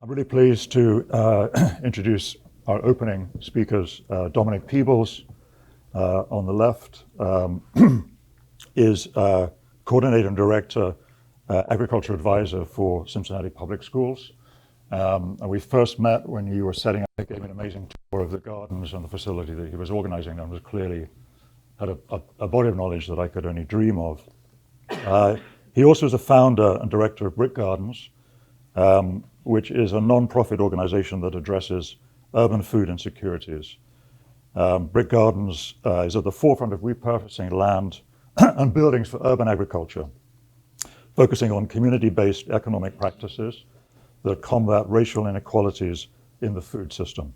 I'm really pleased to introduce our opening speakers. Domonique Peebles on the left is Coordinator and Director, Agriculture Advisor for Cincinnati Public Schools. And we first met when you were setting up, gave me an amazing tour of the gardens and the facility that he was organizing, and was clearly had a body of knowledge that I could only dream of. He also is a founder and director of Brick Gardens, which is a non-profit organization that addresses urban food insecurities. Brick Gardens is at the forefront of repurposing land and buildings for urban agriculture, focusing on community-based economic practices that combat racial inequalities in the food system.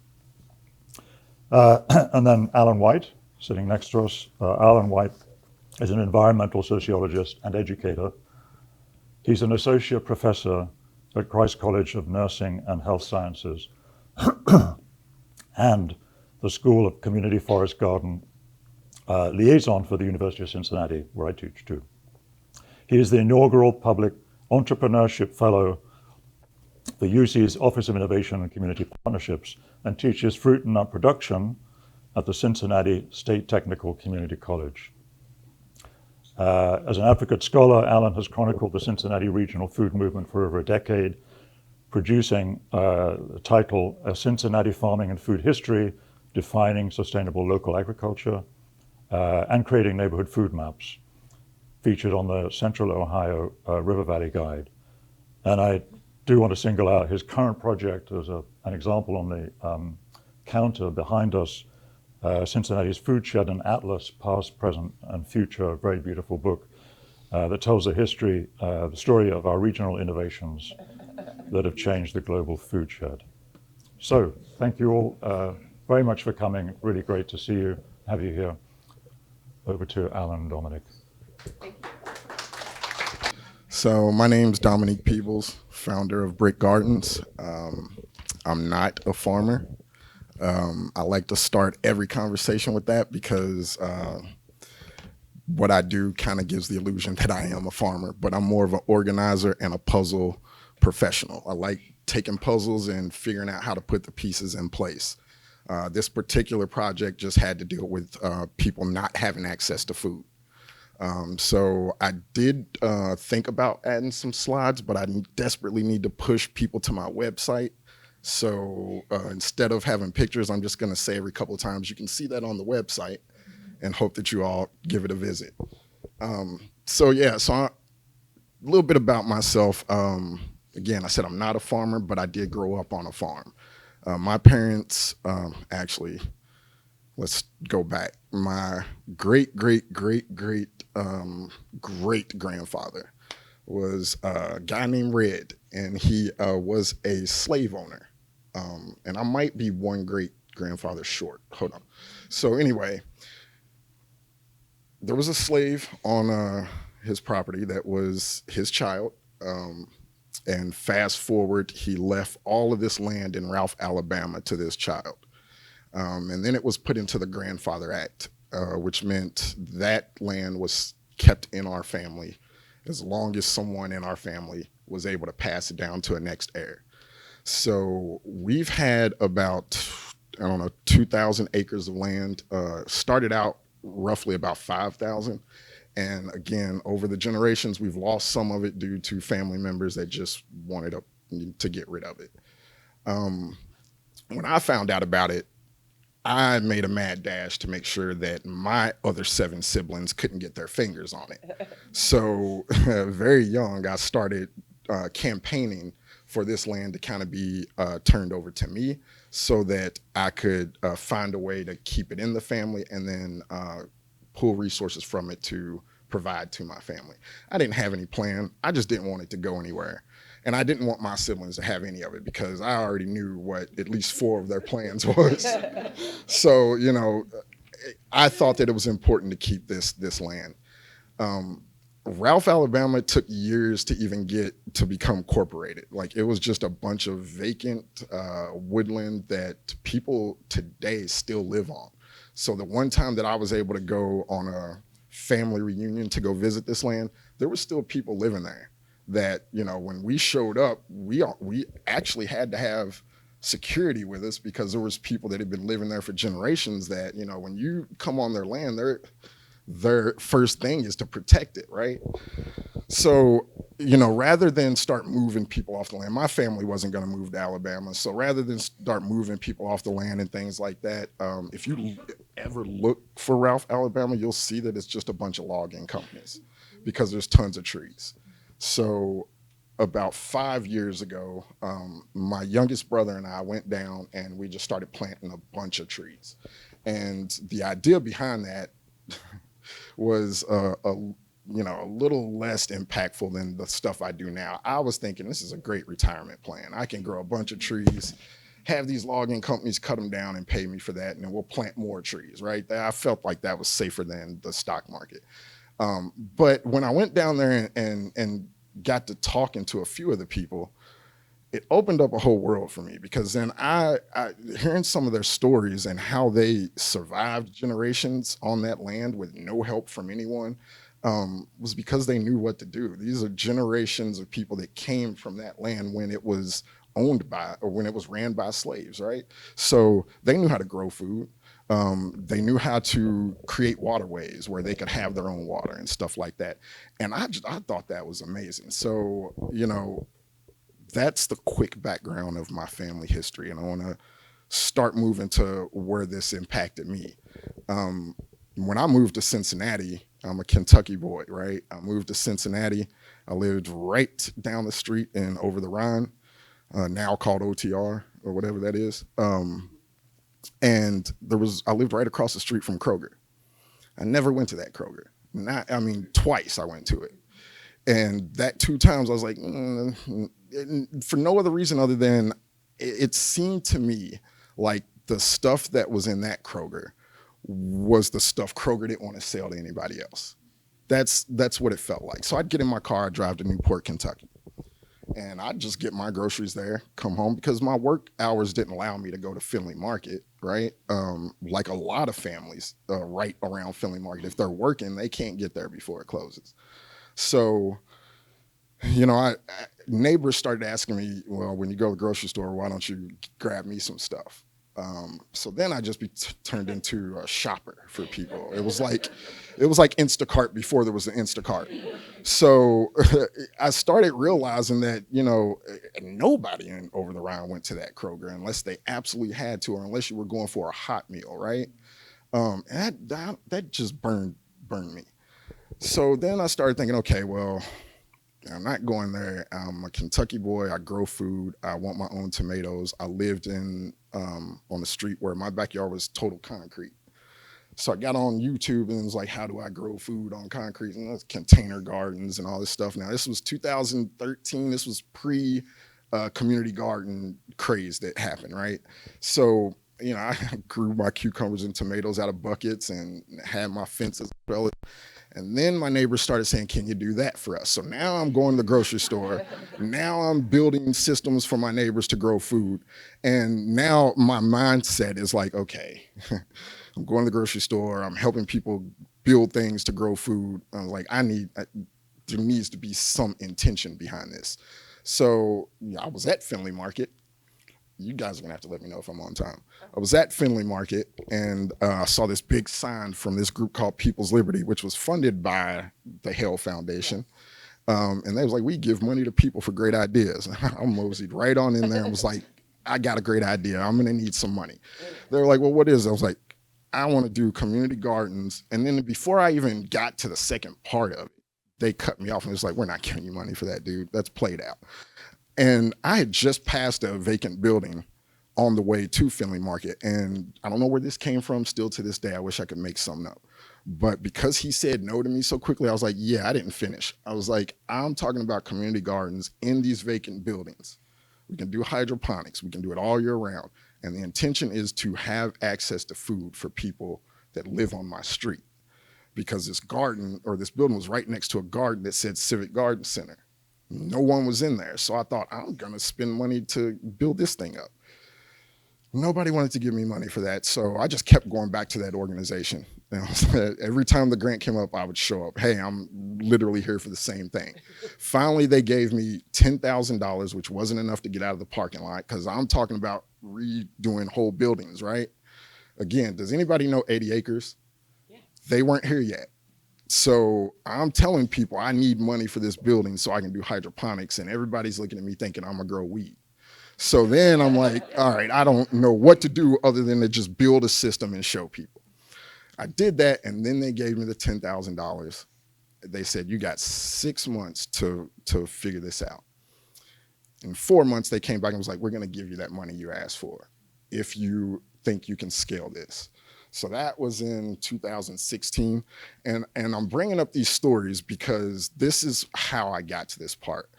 And then Alan Wight, sitting next to us. Alan Wight is an environmental sociologist and educator. He's an associate professor at Christ College of Nursing and Health Sciences and the School of Community Forest Garden liaison for the University of Cincinnati, where I teach too. He is the inaugural public entrepreneurship fellow for UC's Office of Innovation and Community Partnerships, and teaches fruit and nut production at the Cincinnati State Technical Community College. As an advocate scholar, Alan has chronicled the Cincinnati regional food movement for over a decade, producing the title Cincinnati Farming and Food History, Defining Sustainable Local Agriculture, and creating neighborhood food maps, featured on the Central Ohio River Valley Guide. And I do want to single out his current project as an example on the counter behind us, Cincinnati's Food Shed, an Atlas, Past, Present, and Future, a very beautiful book that tells the history, the story of our regional innovations that have changed the global food shed. So thank you all very much for coming. Really great to see you, have you here. Over to Alan and Domonique. Thank you. So my name's Domonique Peebles, founder of Brick Gardens. I'm not a farmer. I like to start every conversation with that because what I do kind of gives the illusion that I am a farmer, but I'm more of an organizer and a puzzle professional. I like taking puzzles and figuring out how to put the pieces in place. This particular project just had to deal with people not having access to food. So I did think about adding some slides, but I desperately need to push people to my website. So instead of having pictures, I'm just going to say every couple of times, you can see that on the website, and hope that you all give it a visit. So a little bit about myself. Again, I said I'm not a farmer, but I did grow up on a farm. My parents, actually, let's go back. My great grandfather was a guy named Red, and he was a slave owner. And I might be one great grandfather short. Hold on. So anyway, there was a slave on his property that was his child. And fast forward, he left all of this land in Ralph, Alabama to this child. And then it was put into the Grandfather Act, which meant that land was kept in our family as long as someone in our family was able to pass it down to a next heir. So we've had about, 2,000 acres of land, started out roughly about 5,000. And again, over the generations, we've lost some of it due to family members that just wanted to get rid of it. When I found out about it, I made a mad dash to make sure that my other 7 siblings couldn't get their fingers on it. So very young, I started campaigning for this land to kind of be turned over to me so that I could find a way to keep it in the family and then pull resources from it to provide to my family. I didn't have any plan. I just didn't want it to go anywhere. And I didn't want my siblings to have any of it because I already knew what at least 4 of their plans was. So, I thought that it was important to keep this land. Ralph, Alabama took years to even get to become incorporated. Like, it was just a bunch of vacant woodland that people today still live on. So the one time that I was able to go on a family reunion to go visit this land, there were still people living there. that, you know, when we showed up, we actually had to have security with us because there was people that had been living there for generations that, you know, when you come on their land, their first thing is to protect it, right? So, you know, rather than start moving people off the land, my family wasn't going to move to Alabama. So rather than start moving people off the land and things like that, if you ever look for Ralph, Alabama, you'll see that it's just a bunch of logging companies because there's tons of trees. So about 5 years ago, my youngest brother and I went down and we just started planting a bunch of trees. And the idea behind that was a little less impactful than the stuff I do now. I was thinking this is a great retirement plan. I can grow a bunch of trees, have these logging companies cut them down and pay me for that, and then we'll plant more trees, right? I felt like that was safer than the stock market. But when I went down there and got to talking to a few of the people, it opened up a whole world for me because then I hearing some of their stories and how they survived generations on that land with no help from anyone was because they knew what to do. These are generations of people that came from that land when it was owned by or when it was ran by slaves, right? So they knew how to grow food. They knew how to create waterways where they could have their own water and stuff like that. And I thought that was amazing. So, you know, that's the quick background of my family history. And I want to start moving to where this impacted me. When I moved to Cincinnati, I'm a Kentucky boy, right? I moved to Cincinnati. I lived right down the street in Over the Rhine, now called OTR or whatever that is. And I lived right across the street from Kroger. I never went to that Kroger. Twice I went to it. And that 2 times I was like, for no other reason other than it seemed to me like the stuff that was in that Kroger was the stuff Kroger didn't want to sell to anybody else. That's what it felt like. So I'd get in my car, I'd drive to Newport, Kentucky, and I'd just get my groceries there, come home, because my work hours didn't allow me to go to Findlay Market, right? Like a lot of families right around Findlay Market. If they're working, they can't get there before it closes. So, you know, neighbors started asking me, well, when you go to the grocery store, why don't you grab me some stuff? So then I just turned into a shopper for people. It was like Instacart before there was an Instacart. So I started realizing that, you know, nobody in Over the Rhine went to that Kroger unless they absolutely had to, or unless you were going for a hot meal, right? And that just burned me. So then I started thinking, okay, well, I'm not going there. I'm a Kentucky boy. I grow food. I want my own tomatoes. I lived on the street where my backyard was total concrete. So I got on YouTube and it was like, how do I grow food on concrete? And that's container gardens and all this stuff. Now, this was 2013. This was pre community garden craze that happened, right? So, you know, I grew my cucumbers and tomatoes out of buckets and had my fences. And then my neighbors started saying, can you do that for us? So now I'm going to the grocery store. Now I'm building systems for my neighbors to grow food. And now my mindset is like, okay, I'm going to the grocery store. I'm helping people build things to grow food. I was like, there needs to be some intention behind this. So I was at Findlay Market. You guys are gonna have to let me know if I'm on time. I was at Findlay Market and I saw this big sign from this group called People's Liberty, which was funded by the Hale Foundation. And they was like, we give money to people for great ideas. I moseyed right on in there and was like, I got a great idea. I'm gonna need some money. They were like, well, what is it? I was like, I wanna do community gardens. And then before I even got to the second part of it, they cut me off and was like, we're not giving you money for that, dude. That's played out. And I had just passed a vacant building on the way to Findlay Market. And I don't know where this came from. Still to this day, I wish I could make something up. But because he said no to me so quickly, I was like, yeah, I didn't finish. I was like, I'm talking about community gardens in these vacant buildings. We can do hydroponics. We can do it all year round. And the intention is to have access to food for people that live on my street. Because this garden or this building was right next to a garden that said Civic Garden Center. No one was in there. So I thought, I'm going to spend money to build this thing up. Nobody wanted to give me money for that. So I just kept going back to that organization. And every time the grant came up, I would show up. Hey, I'm literally here for the same thing. Finally, they gave me $10,000, which wasn't enough to get out of the parking lot, because I'm talking about redoing whole buildings, right? Again, does anybody know 80 acres? Yeah. They weren't here yet. So I'm telling people I need money for this building so I can do hydroponics, and everybody's looking at me thinking I'm gonna grow weed. So then I'm like, all right, I don't know what to do other than to just build a system and show people. I did that, and then they gave me the $10,000. They said, you got 6 months to figure this out. In 4 months, they came back and was like, we're going to give you that money you asked for if you think you can scale this. So that was in 2016. And I'm bringing up these stories because this is how I got to this part.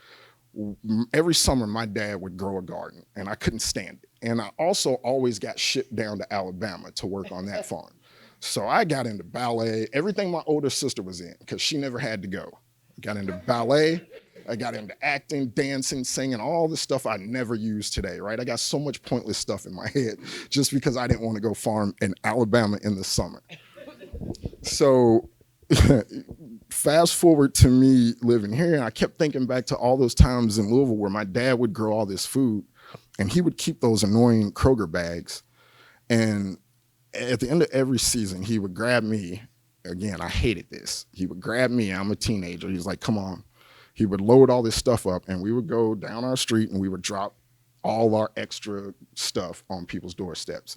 Every summer, my dad would grow a garden, and I couldn't stand it. And I also always got shipped down to Alabama to work on that farm. So I got into ballet, everything my older sister was in, because she never had to go. I got into ballet, I got into acting, dancing, singing, all the stuff I never use today, right? I got so much pointless stuff in my head just because I didn't want to go farm in Alabama in the summer. So fast forward to me living here, and I kept thinking back to all those times in Louisville where my dad would grow all this food, and he would keep those annoying Kroger bags. And at the end of every season, he would grab me. Again, I hated this. He would grab me. I'm a teenager. He's like, come on. He would load all this stuff up, and we would go down our street, and we would drop all our extra stuff on people's doorsteps.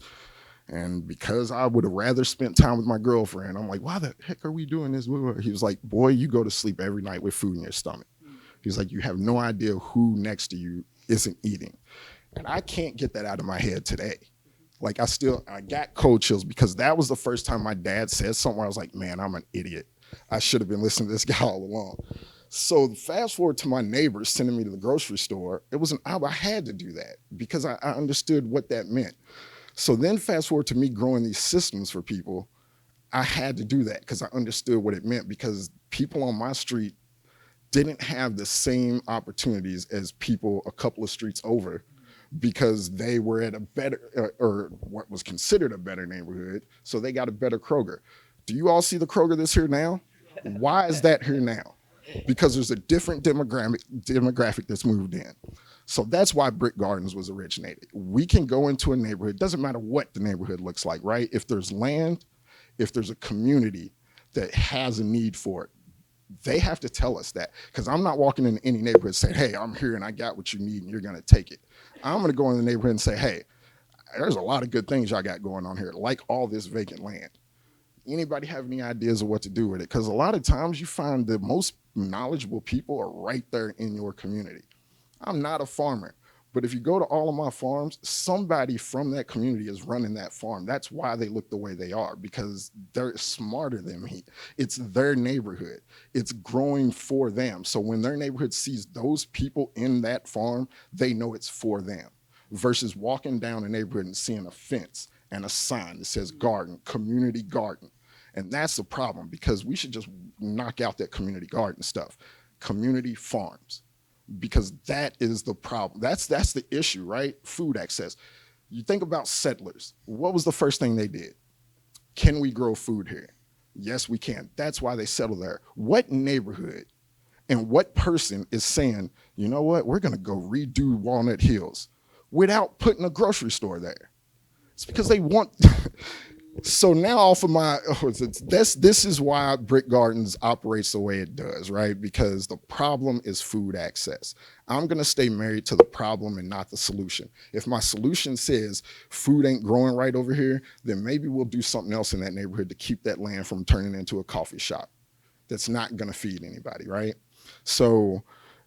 And because I would have rather spent time with my girlfriend, I'm like, why the heck are we doing this? He was like, boy, you go to sleep every night with food in your stomach. He's like, you have no idea who next to you isn't eating. And I can't get that out of my head today. Like I got cold chills because that was the first time my dad said something where I was like, man, I'm an idiot. I should have been listening to this guy all along. So fast forward to my neighbors sending me to the grocery store. I had to do that because I understood what that meant. So then fast forward to me growing these systems for people. I had to do that because I understood what it meant, because people on my street didn't have the same opportunities as people a couple of streets over, because they were at a better, or what was considered a better neighborhood, so they got a better Kroger. Do you all see the Kroger that's here now? Why is that here now? Because there's a different demographic that's moved in. So that's why Brick Gardens was originated. We can go into a neighborhood, doesn't matter what the neighborhood looks like, right? If there's land, if there's a community that has a need for it, they have to tell us that, because I'm not walking into any neighborhood saying, hey, I'm here and I got what you need and you're going to take it. I'm going to go in the neighborhood and say, hey, there's a lot of good things y'all got going on here, like all this vacant land. Anybody have any ideas of what to do with it? Because a lot of times you find the most knowledgeable people are right there in your community. I'm not a farmer, but if you go to all of my farms, somebody from that community is running that farm. That's why they look the way they are, because they're smarter than me. It's their neighborhood. It's growing for them. So when their neighborhood sees those people in that farm, they know it's for them, versus walking down a neighborhood and seeing a fence and a sign that says garden, community garden. And that's the problem, because we should just knock out that community garden stuff. Community farms. Because that is the problem. That's the issue, right? Food access. You think about settlers. What was the first thing they did? Can we grow food here? Yes, we can. That's why they settled there. What neighborhood and what person is saying, you know what, we're going to go redo Walnut Hills without putting a grocery store there? It's because they want... So now off of this is why Brick Gardens operates the way it does, right? Because the problem is food access. I'm going to stay married to the problem and not the solution. If my solution says food ain't growing right over here, then maybe we'll do something else in that neighborhood to keep that land from turning into a coffee shop that's not going to feed anybody, right? So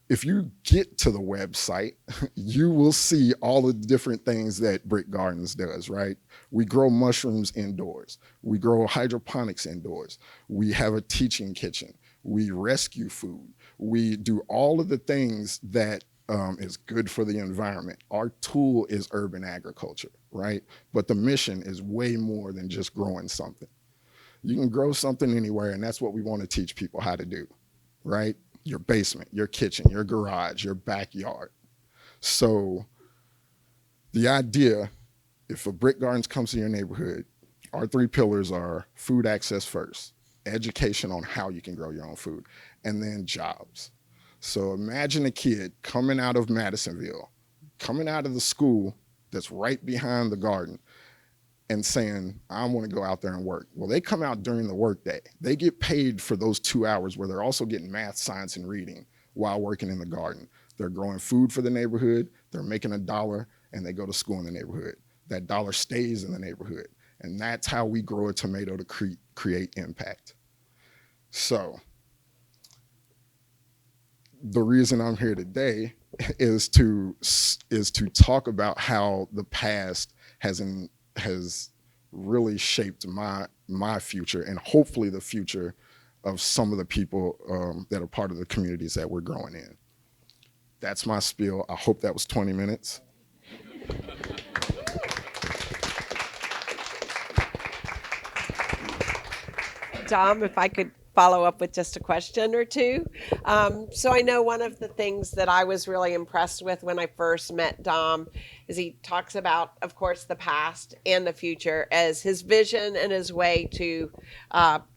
if you get to the website, you will see all of the different things that Brick Gardens does, right? We grow mushrooms indoors. We grow hydroponics indoors. We have a teaching kitchen. We rescue food. We do all of the things that is good for the environment. Our tool is urban agriculture, right? But the mission is way more than just growing something. You can grow something anywhere, and that's what we want to teach people how to do, right? Your basement, your kitchen, your garage, your backyard. So the idea, if a Brick Gardens comes to your neighborhood, Our three pillars are food access first, education on how you can grow your own food, and then jobs. So imagine a kid coming out of Madisonville, coming out of the school that's right behind the garden, and saying, I want to go out there and work. Well, they come out during the workday. They get paid for those 2 hours where they're also getting math, science, and reading while working in the garden. They're growing food for the neighborhood, they're making $1, and they go to school in the neighborhood. That dollar stays in the neighborhood. And that's how we grow a tomato to create impact. So the reason I'm here today is to talk about how the past has really shaped my future, and hopefully the future of some of the people that are part of the communities that we're growing in. That's my spiel. I hope that was 20 minutes. Dom, if I could follow up with just a question or two. So I know one of the things that I was really impressed with when I first met Dom is he talks about, of course, the past and the future as his vision and his way to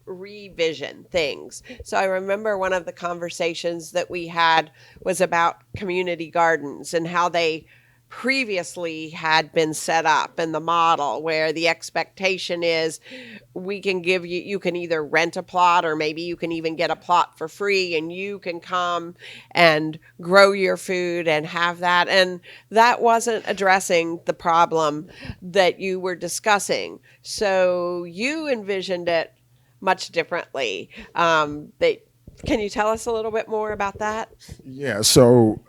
revision things. So I remember one of the conversations that we had was about community gardens and how they previously had been set up, and the model where the expectation is we can give you, you can either rent a plot or maybe you can even get a plot for free and you can come and grow your food and have that. And that wasn't addressing the problem that you were discussing. So you envisioned it much differently. Can you tell us a little bit more about that? Yeah, so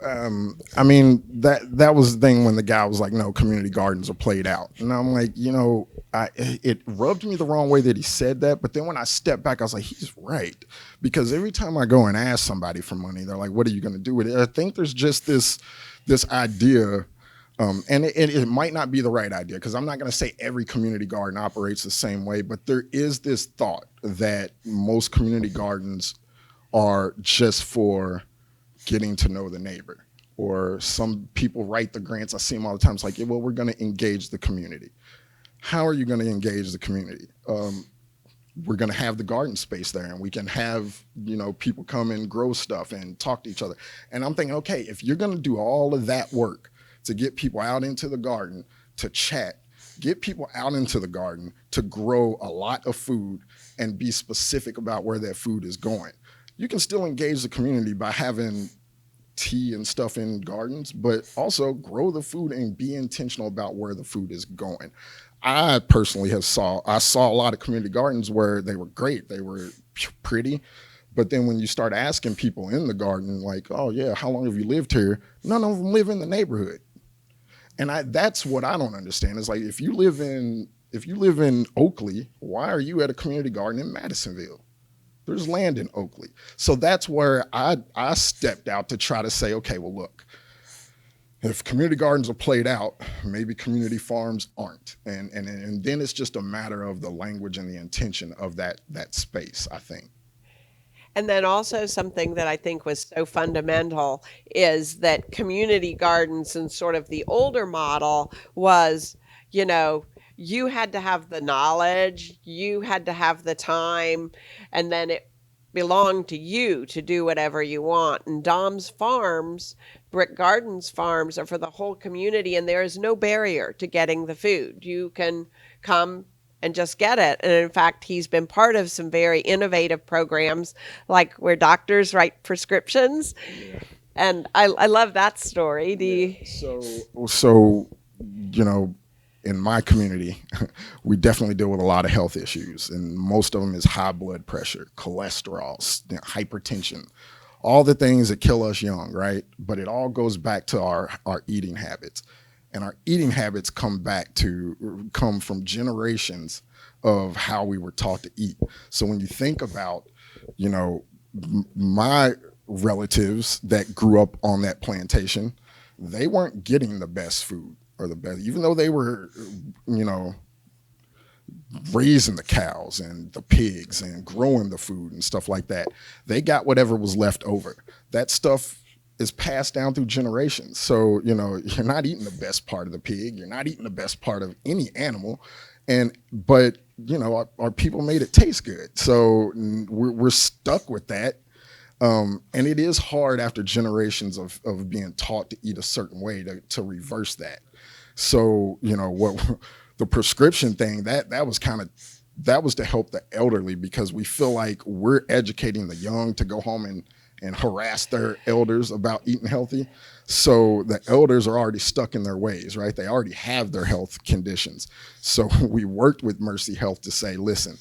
I mean that was the thing when the guy was like, "No, community gardens are played out," and I'm like, it rubbed me the wrong way that he said that. But then when I stepped back, I was like, he's right, because every time I go and ask somebody for money, they're like, "What are you going to do with it?" I think there's just this idea. And it might not be the right idea, because I'm not going to say every community garden operates the same way, but there is this thought that most community gardens are just for getting to know the neighbor. Or some people write the grants, I see them all the time. It's like, yeah, well, we're going to engage the community. How are you going to engage the community? We're going to have the garden space there, and we can have people come and grow stuff and talk to each other. And I'm thinking, okay, if you're going to do all of that work to get people out into the garden to chat, get people out into the garden to grow a lot of food and be specific about where that food is going, you can still engage the community by having tea and stuff in gardens, but also grow the food and be intentional about where the food is going. I personally saw a lot of community gardens where they were great, they were pretty, but then when you start asking people in the garden, like, "Oh yeah, how long have you lived here?" None of them live in the neighborhood. And that's what I don't understand. Is like, if you live in Oakley, why are you at a community garden in Madisonville? There's land in Oakley. So that's where I stepped out to try to say, okay, well, look, if community gardens are played out, maybe community farms aren't. And then it's just a matter of the language and the intention of that space, I think. And then also something that I think was so fundamental is that community gardens and sort of the older model was, you had to have the knowledge, you had to have the time, and then it belonged to you to do whatever you want. And Dom's farms, Brick Gardens farms, are for the whole community, and there is no barrier to getting the food. You can come and just get it. And in fact, he's been part of some very innovative programs, like where doctors write prescriptions. Yeah. And I love that story. So in my community, we definitely deal with a lot of health issues, and most of them is high blood pressure, cholesterol, hypertension, all the things that kill us young, right? But it all goes back to our eating habits. And our eating habits come from generations of how we were taught to eat. So when you think about, my relatives that grew up on that plantation, they weren't getting the best food or the best, even though they were, raising the cows and the pigs and growing the food and stuff like that. They got whatever was left over. That stuff is passed down through generations. So, you're not eating the best part of the pig. You're not eating the best part of any animal. But our people made it taste good. So we're stuck with that. And it is hard after generations of being taught to eat a certain way to reverse that. So, what the prescription thing, that was to help the elderly, because we feel like we're educating the young to go home and harass their elders about eating healthy. So the elders are already stuck in their ways, right? They already have their health conditions. So we worked with Mercy Health to say, listen,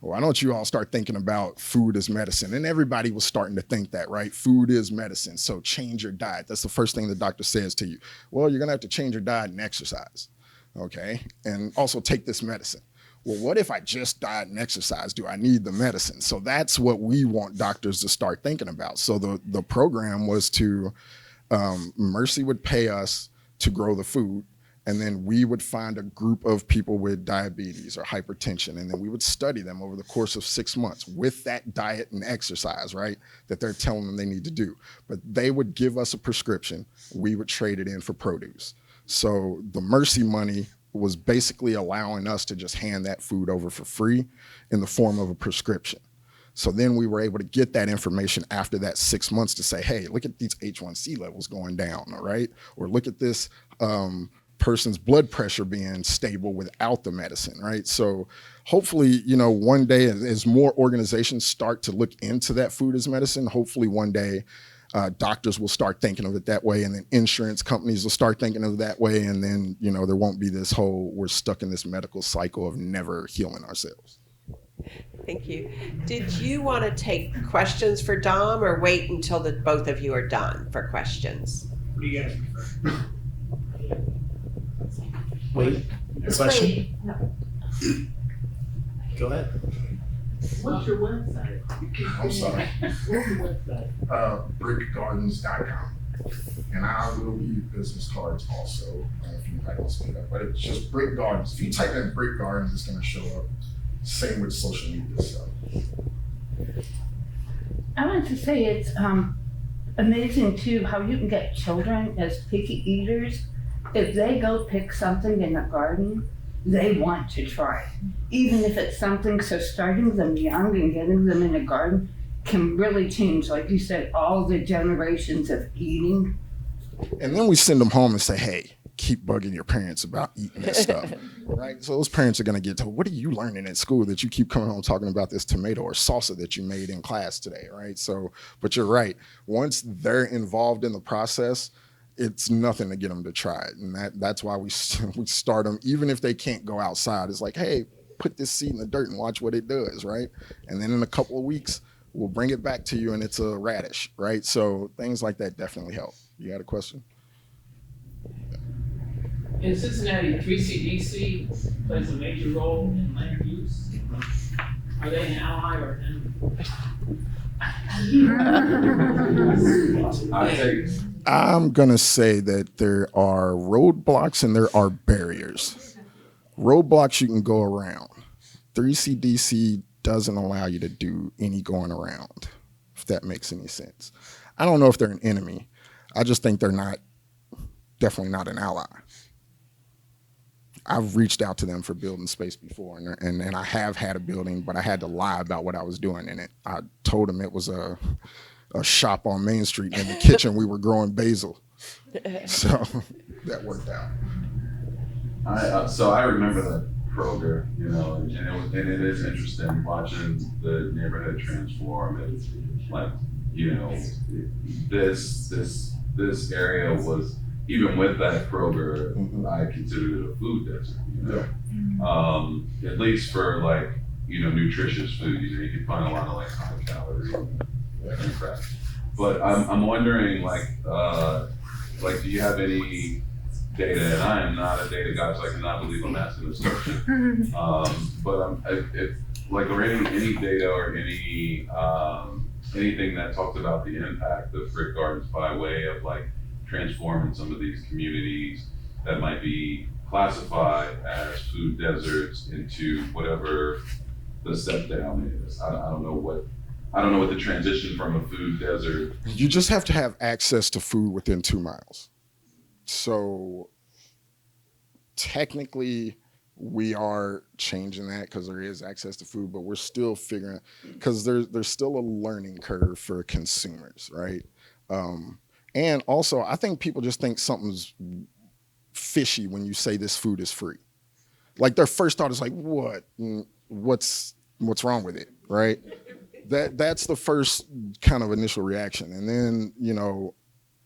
why don't you all start thinking about food as medicine? And everybody was starting to think that, right? Food is medicine. So change your diet. That's the first thing the doctor says to you. Well, you're going to have to change your diet and exercise. Okay. And also take this medicine. Well, what if I just diet and exercise? Do I need the medicine? So that's what we want doctors to start thinking about. So the program was to, Mercy would pay us to grow the food, and then we would find a group of people with diabetes or hypertension, and then we would study them over the course of 6 months with that diet and exercise, right, that they're telling them they need to do. But they would give us a prescription. We would trade it in for produce. So the Mercy money was basically allowing us to just hand that food over for free in the form of a prescription. So then we were able to get that information after that 6 months to say, hey, look at these H1C levels going down, all right? Or look at this person's blood pressure being stable without the medicine, right? So hopefully, one day as more organizations start to look into that food as medicine, hopefully one day doctors will start thinking of it that way, and then insurance companies will start thinking of it that way, and then, there won't be this whole, we're stuck in this medical cycle of never healing ourselves. Thank you. Did you want to take questions for Dom, or wait until both of you are done for questions? What do you guys prefer? Wait. Question? Go ahead. What's your website? I'm sorry. What's your website? Brickgardens.com. And I will leave business cards also, if anybody wants to do that. But it's just Brick Gardens. If you type in Brick Gardens, it's going to show up. Same with social media stuff. I want to say it's amazing too how you can get children as picky eaters. If they go pick something in the garden, they want to try, even if it's something. So starting them young and getting them in a garden can really change, like you said, all the generations of eating. And then we send them home and say, hey, keep bugging your parents about eating this stuff, right? So those parents are going to get told, what are you learning at school that you keep coming home talking about this tomato or salsa that you made in class today, right? So, but you're right. Once they're involved in the process, it's nothing to get them to try it. And that's why we start them, even if they can't go outside. It's like, hey, put this seed in the dirt and watch what it does, right? And then in a couple of weeks, we'll bring it back to you and it's a radish, right? So things like that definitely help. You got a question? In Cincinnati, 3CDC plays a major role in land use. Are they an ally or an enemy? I'm going to say that there are roadblocks and there are barriers. Roadblocks you can go around. 3CDC doesn't allow you to do any going around, if that makes any sense. I don't know if they're an enemy. I just think they're definitely not an ally. I've reached out to them for building space before, and I have had a building, but I had to lie about what I was doing in it. I told them it was a shop on Main Street. In the kitchen, we were growing basil. So that worked out. So I remember that Kroger, and it is interesting watching the neighborhood transform. It's like, this area was, even with that Kroger, I considered it a food desert, at least for nutritious food. You can find a lot of high calorie and crap. But I'm wondering, do you have any data? And I am not a data guy, so I cannot believe I'm asking this question. But are any data or anything that talks about the impact of brick gardens by way of transforming some of these communities that might be classified as food deserts into whatever the step down is? I don't know what the transition from a food desert. You just have to have access to food within 2 miles. So technically, We are changing that because there is access to food, but we're still figuring, because there's still a learning curve for consumers, right? And also, I think people just think something's fishy when you say this food is free. Like their first thought is like, what? What's wrong with it, right? That's the first kind of initial reaction, and then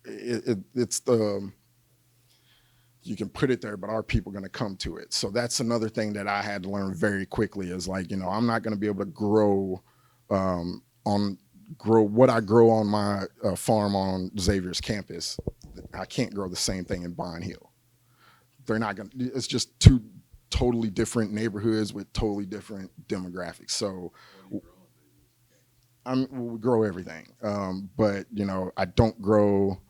it's the, you can put it there, but are people going to come to it? So that's another thing that I had to learn very quickly is like, I'm not going to be able to grow what I grow on my farm on Xavier's campus. I can't grow the same thing in Bond Hill. They're not going to, it's just two totally different neighborhoods with totally different demographics. So we grow everything. But I don't grow,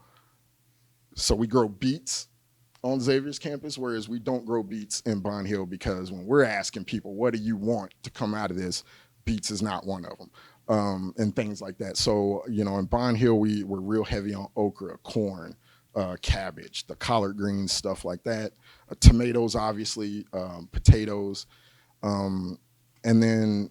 so we grow beets on Xavier's campus, whereas we don't grow beets in Bond Hill, because when we're asking people, what do you want to come out of this? Beets is not one of them, and things like that. So, in Bond Hill, we're real heavy on okra, corn, cabbage, the collard greens, stuff like that. Tomatoes, obviously, potatoes. And then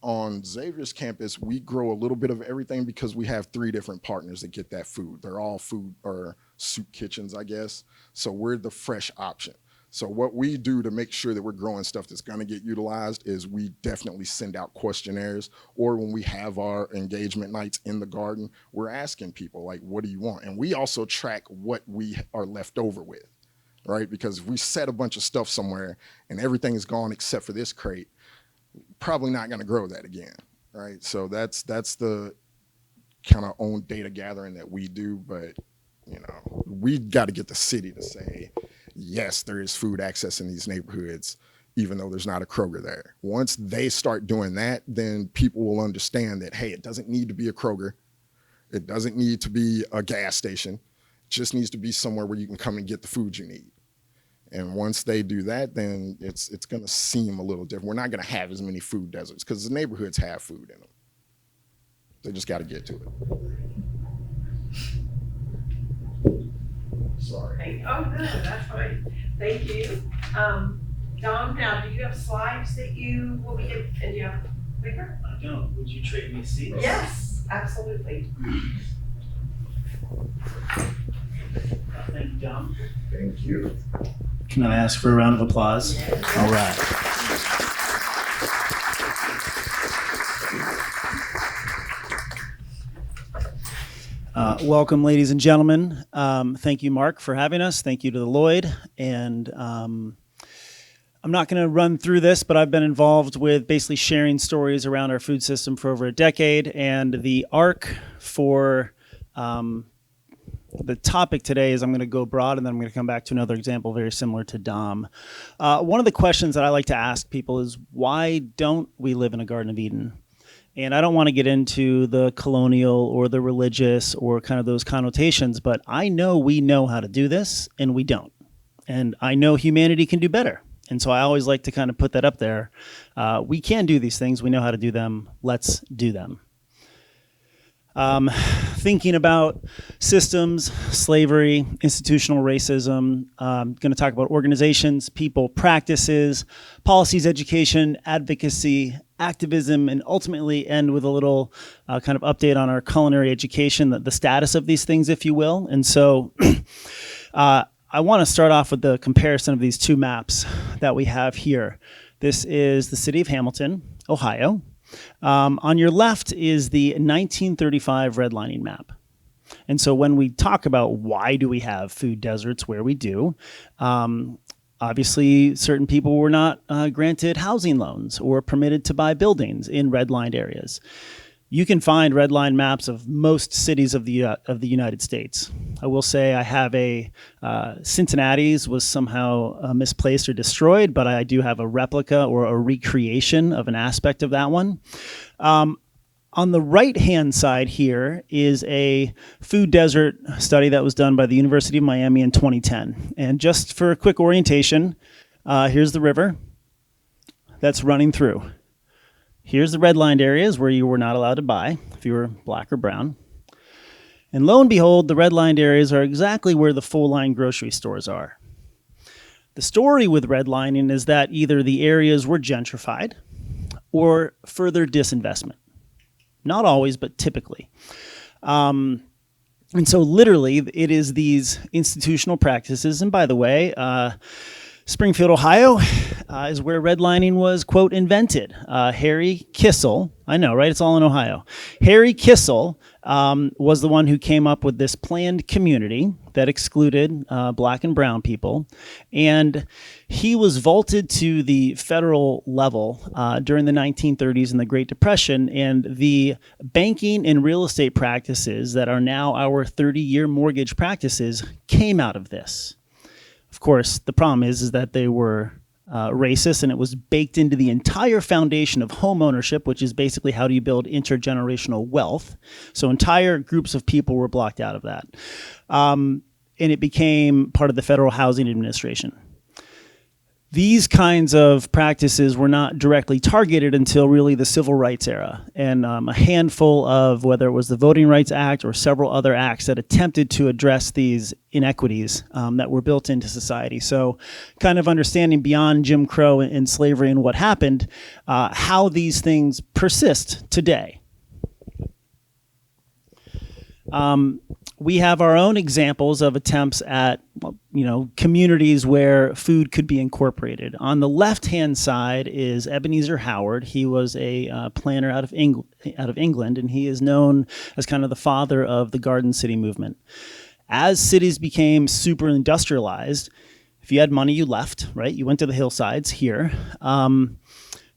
on Xavier's campus, we grow a little bit of everything because we have 3 different partners that get that food. They're all food or soup kitchens, I guess. So we're the fresh option. So what we do to make sure that we're growing stuff that's going to get utilized is we definitely send out questionnaires, or when we have our engagement nights in the garden, we're asking people like, what do you want? And we also track what we are left over with, right? Because if we set a bunch of stuff somewhere and everything is gone except for this crate, probably not going to grow that again, right? So that's the kind of own data gathering that we do, but we got to get the city to say, yes, there is food access in these neighborhoods, even though there's not a Kroger there. Once they start doing that, then people will understand that, hey, it doesn't need to be a Kroger. It doesn't need to be a gas station. It just needs to be somewhere where you can come and get the food you need. And once they do that, then it's going to seem a little different. We're not going to have as many food deserts because the neighborhoods have food in them. They just got to get to it. Sorry. Oh, no, that's fine. Thank you. Dom, now, do you have slides that you will be getting, and you have bigger? I don't. Would you trade me seats? Yes, absolutely. Thank you, Dom. Thank you. Can I ask for a round of applause? All right. Welcome, ladies and gentlemen. Thank you, Mark, for having us. Thank you to the Lloyd. And I'm not going to run through this, but I've been involved with basically sharing stories around our food system for over a decade. And the arc for the topic today is I'm going to go broad, and then I'm going to come back to another example very similar to Dom. One of the questions that I like to ask people is, why don't we live in a Garden of Eden? And I don't want to get into the colonial or the religious or kind of those connotations, but I know we know how to do this and we don't. And I know humanity can do better. And so I always like to kind of put that up there. We can do these things. We know how to do them. Let's do them. Thinking about systems, slavery, institutional racism, going to talk about organizations, people, practices, policies, education, advocacy, activism, and ultimately end with a little kind of update on our culinary education, the status of these things, if you will. And so I want to start off with the comparison of these 2 maps that we have here. This is the city of Hamilton, Ohio. On your left is the 1935 redlining map. And so when we talk about why do we have food deserts where we do, obviously certain people were not granted housing loans or permitted to buy buildings in redlined areas. You can find redline maps of most cities of the United States. I will say I have a Cincinnati's was somehow misplaced or destroyed, but I do have a replica or a recreation of an aspect of that one. On the right-hand side here is a food desert study that was done by the University of Miami in 2010. And just for a quick orientation, here's the river that's running through. Here's the redlined areas where you were not allowed to buy if you were black or brown. And lo and behold, the redlined areas are exactly where the full-line grocery stores are. The story with redlining is that either the areas were gentrified or further disinvestment. Not always, but typically. And so literally it is these institutional practices. And by the way, Springfield, Ohio is where redlining was, quote, invented. Harry Kissel, I know, right? It's all in Ohio. Harry Kissel was the one who came up with this planned community that excluded black and brown people. And he was vaulted to the federal level during the 1930s and the Great Depression. And the banking and real estate practices that are now our 30-year mortgage practices came out of this. Of course, the problem is that they were racist, and it was baked into the entire foundation of home ownership, which is basically how do you build intergenerational wealth. So entire groups of people were blocked out of that. And it became part of the Federal Housing Administration. These kinds of practices were not directly targeted until really the Civil Rights era. And a handful of, whether it was the Voting Rights Act or several other acts that attempted to address these inequities that were built into society. So kind of understanding beyond Jim Crow and slavery and what happened, how these things persist today. We have our own examples of attempts at, communities where food could be incorporated. On the left-hand side is Ebenezer Howard. He was a planter out of England, and he is known as kind of the father of the Garden City movement. As cities became super industrialized, if you had money, you left, right? You went to the hillsides here.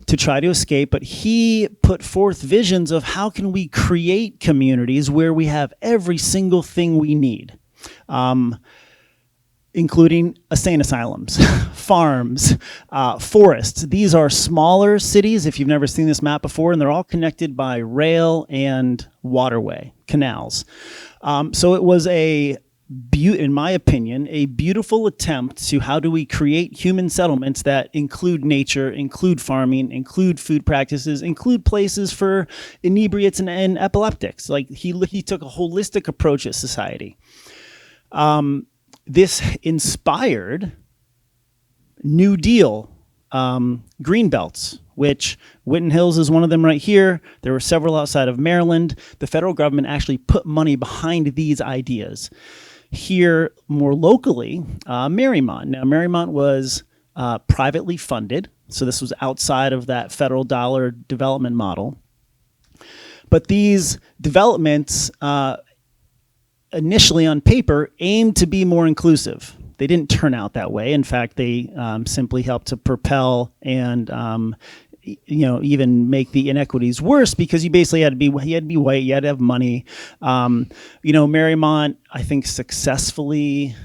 To try to escape, but he put forth visions of how can we create communities where we have every single thing we need, including insane asylums, farms, forests. These are smaller cities, if you've never seen this map before, and they're all connected by rail and waterway, canals. So it was in my opinion, a beautiful attempt to how do we create human settlements that include nature, include farming, include food practices, include places for inebriates and epileptics. Like he took a holistic approach at society. This inspired New Deal green belts, which Winton Hills is one of them right here. There were several outside of Maryland. The federal government actually put money behind these ideas. Here, more locally, Marymount. Now, Marymount was privately funded, so this was outside of that federal dollar development model. But these developments, initially on paper, aimed to be more inclusive. They didn't turn out that way. In fact, they simply helped to propel and even make the inequities worse, because you basically had to be white, you had to have money. Marymount, I think, successfully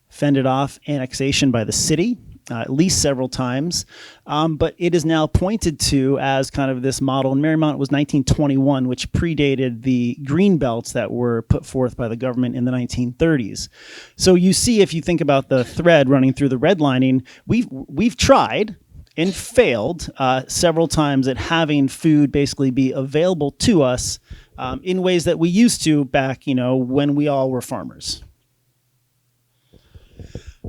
fended off annexation by the city, at least several times. But it is now pointed to as kind of this model. And Marymount was 1921, which predated the green belts that were put forth by the government in the 1930s. So you see, if you think about the thread running through the redlining, we've tried and failed several times at having food basically be available to us in ways that we used to back, when we all were farmers.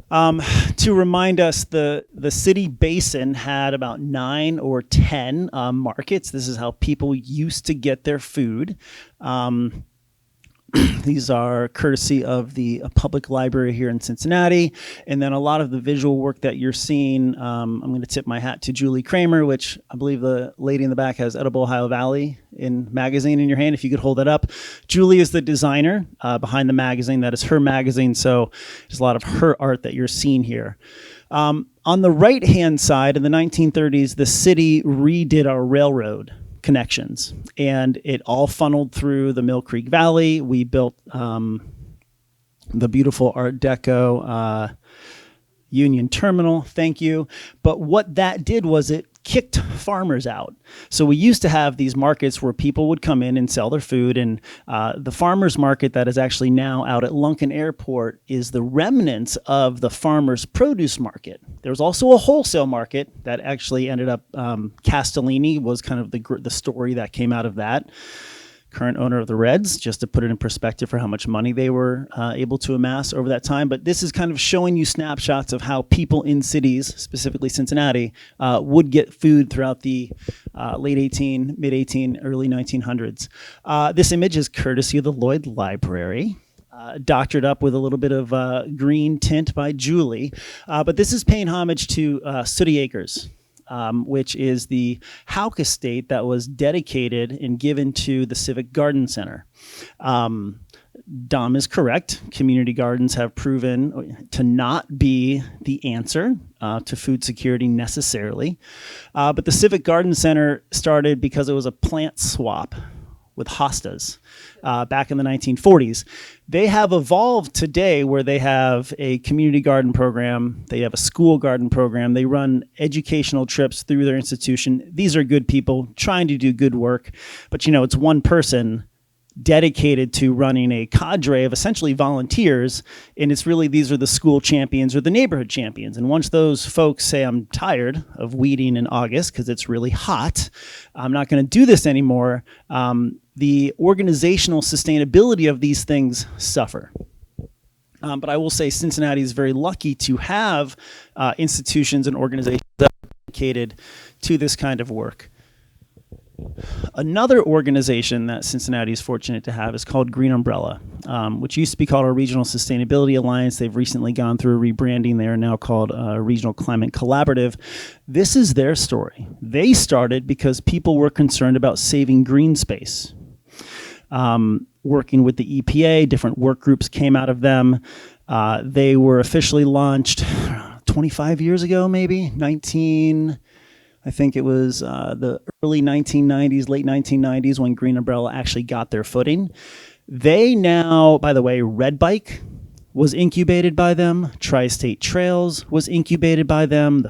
To remind us, the city basin had about 9 or 10 markets. This is how people used to get their food. These are courtesy of the public library here in Cincinnati. And then a lot of the visual work that you're seeing, I'm going to tip my hat to Julie Kramer, which I believe the lady in the back has Edible Ohio Valley magazine in your hand, if you could hold that up. Julie is the designer behind the magazine. That is her magazine, so there's a lot of her art that you're seeing here. On the right-hand side, in the 1930s, the city redid our railroad connections, and it all funneled through the Mill Creek Valley. We built the beautiful Art Deco Union Terminal, thank you. But what that did was it kicked farmers out. So we used to have these markets where people would come in and sell their food, and the farmers market that is actually now out at Lunken Airport is the remnants of the farmers produce market. There was also a wholesale market that actually ended up, Castellini was kind of the story that came out of that. current owner of the Reds, just to put it in perspective for how much money they were able to amass over that time. But this is kind of showing you snapshots of how people in cities, specifically Cincinnati, would get food throughout the late 18, mid 18, early 1900s. This image is courtesy of the Lloyd Library. Doctored up with a little bit of green tint by Julie. But this is paying homage to Sooty Acres, which is the Houck estate that was dedicated and given to the Civic Garden Center. Dom is correct. Community gardens have proven to not be the answer to food security necessarily. But the Civic Garden Center started because it was a plant swap with hostas back in the 1940s. They have evolved today where they have a community garden program, they have a school garden program, they run educational trips through their institution. These are good people trying to do good work, but it's one person dedicated to running a cadre of essentially volunteers, and it's really these are the school champions or the neighborhood champions. And once those folks say, I'm tired of weeding in August because it's really hot, I'm not going to do this anymore, the organizational sustainability of these things suffer. But I will say Cincinnati is very lucky to have institutions and organizations that are dedicated to this kind of work. Another organization that Cincinnati is fortunate to have is called Green Umbrella, which used to be called our Regional Sustainability Alliance. They've recently gone through a rebranding. They are now called Regional Climate Collaborative. This is their story. They started because people were concerned about saving green space. Working with the EPA, different work groups came out of them. They were officially launched 25 years ago, maybe, I think it was the early 1990s, late 1990s when Green Umbrella actually got their footing. They now, by the way, Red Bike was incubated by them. Tri-State Trails was incubated by them.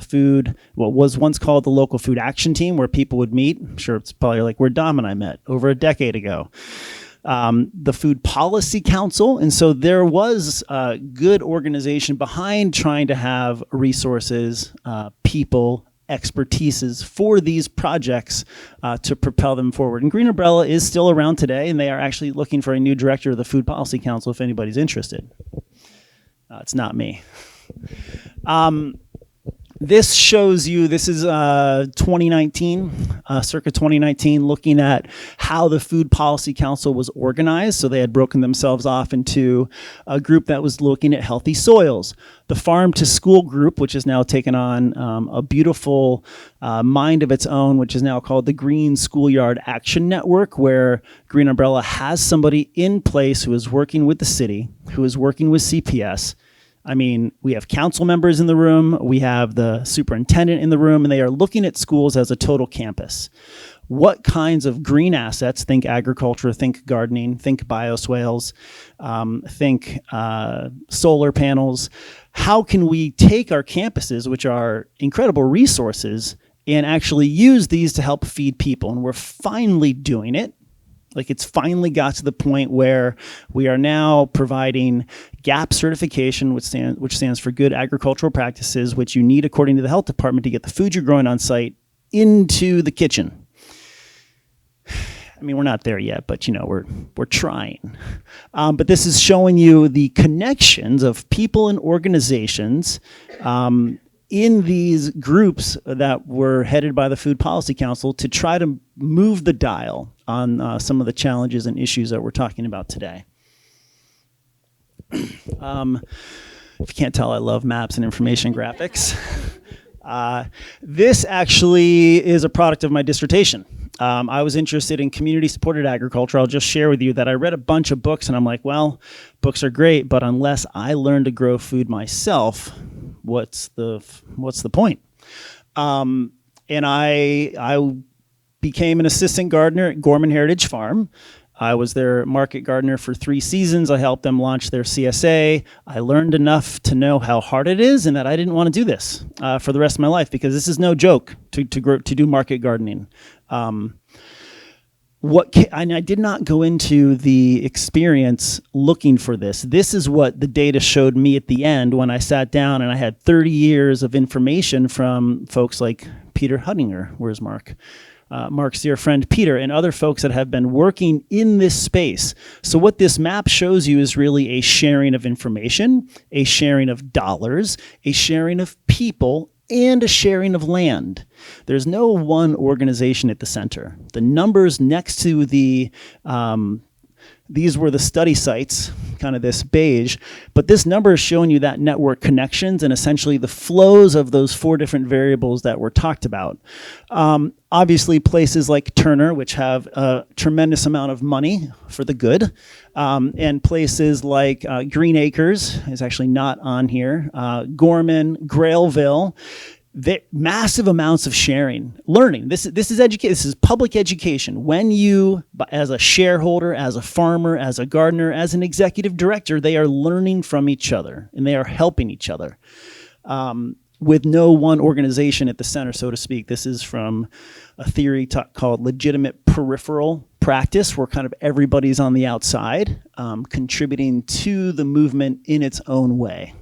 What was once called the Local Food Action Team, where people would meet. I'm sure it's probably like where Dom and I met over a decade ago. The Food Policy Council. And so there was a good organization behind trying to have resources, people, expertises for these projects to propel them forward. And Green Umbrella is still around today, and they are actually looking for a new director of the Food Policy Council if anybody's interested. It's not me. This shows you, this is 2019, circa 2019, looking at how the Food Policy Council was organized. So they had broken themselves off into a group that was looking at healthy soils. The Farm to School group, which has now taken on a beautiful mind of its own, which is now called the Green Schoolyard Action Network, where Green Umbrella has somebody in place who is working with the city, who is working with CPS. I mean, we have council members in the room, we have the superintendent in the room, and they are looking at schools as a total campus. What kinds of green assets, think agriculture, think gardening, think bioswales, think solar panels, how can we take our campuses, which are incredible resources, and actually use these to help feed people? And we're finally doing it. Like, it's finally got to the point where we are now providing GAP certification, which stands for Good Agricultural Practices, which you need according to the health department to get the food you're growing on site into the kitchen. I mean, we're not there yet, but we're trying. But this is showing you the connections of people and organizations in these groups that were headed by the Food Policy Council to try to move the dial on some of the challenges and issues that we're talking about today. If you can't tell, I love maps and information graphics. This actually is a product of my dissertation. I was interested in community-supported agriculture. I'll just share with you that I read a bunch of books, and I'm like, well, books are great, but unless I learn to grow food myself, what's the point? And I became an assistant gardener at Gorman Heritage Farm. I was their market gardener for 3 seasons. I helped them launch their CSA. I learned enough to know how hard it is and that I didn't want to do this for the rest of my life, because this is no joke to do market gardening. And I did not go into the experience looking for this. This is what the data showed me at the end when I sat down and I had 30 years of information from folks like Peter Huttinger, where's Mark? Mark's dear friend Peter, and other folks that have been working in this space. So what this map shows you is really a sharing of information, a sharing of dollars, a sharing of people, and a sharing of land. There's no one organization at the center. The numbers next to the these were the study sites, kind of this beige, but this number is showing you that network connections and essentially the flows of those 4 different variables that were talked about. Obviously, places like Turner, which have a tremendous amount of money for the good, and places like Green Acres is actually not on here, Gorman, Grailville, massive amounts of sharing, learning. This is education. This is public education. When you, as a shareholder, as a farmer, as a gardener, as an executive director, they are learning from each other and they are helping each other. With no one organization at the center, so to speak. This is from a theory called legitimate peripheral practice, where kind of everybody's on the outside, contributing to the movement in its own way.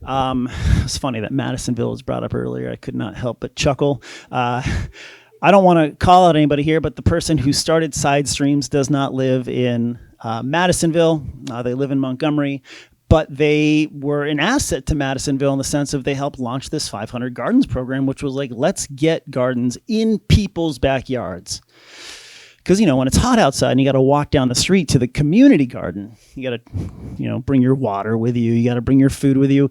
It's funny that Madisonville was brought up earlier. I could not help but chuckle. I don't want to call out anybody here, but the person who started Side Streams does not live in Madisonville. They live in Montgomery, but they were an asset to Madisonville in the sense of they helped launch this 500 Gardens program, which was like, let's get gardens in people's backyards. Because, when it's hot outside and you got to walk down the street to the community garden, you got to, bring your water with you. You got to bring your food with you.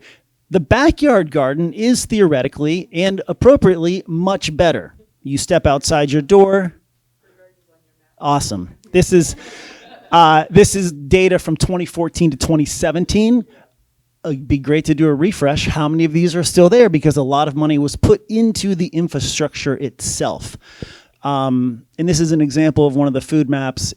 The backyard garden is theoretically and appropriately much better. You step outside your door. Awesome. This is data from 2014 to 2017. It'd be great to do a refresh. How many of these are still there? Because a lot of money was put into the infrastructure itself. And this is an example of one of the food maps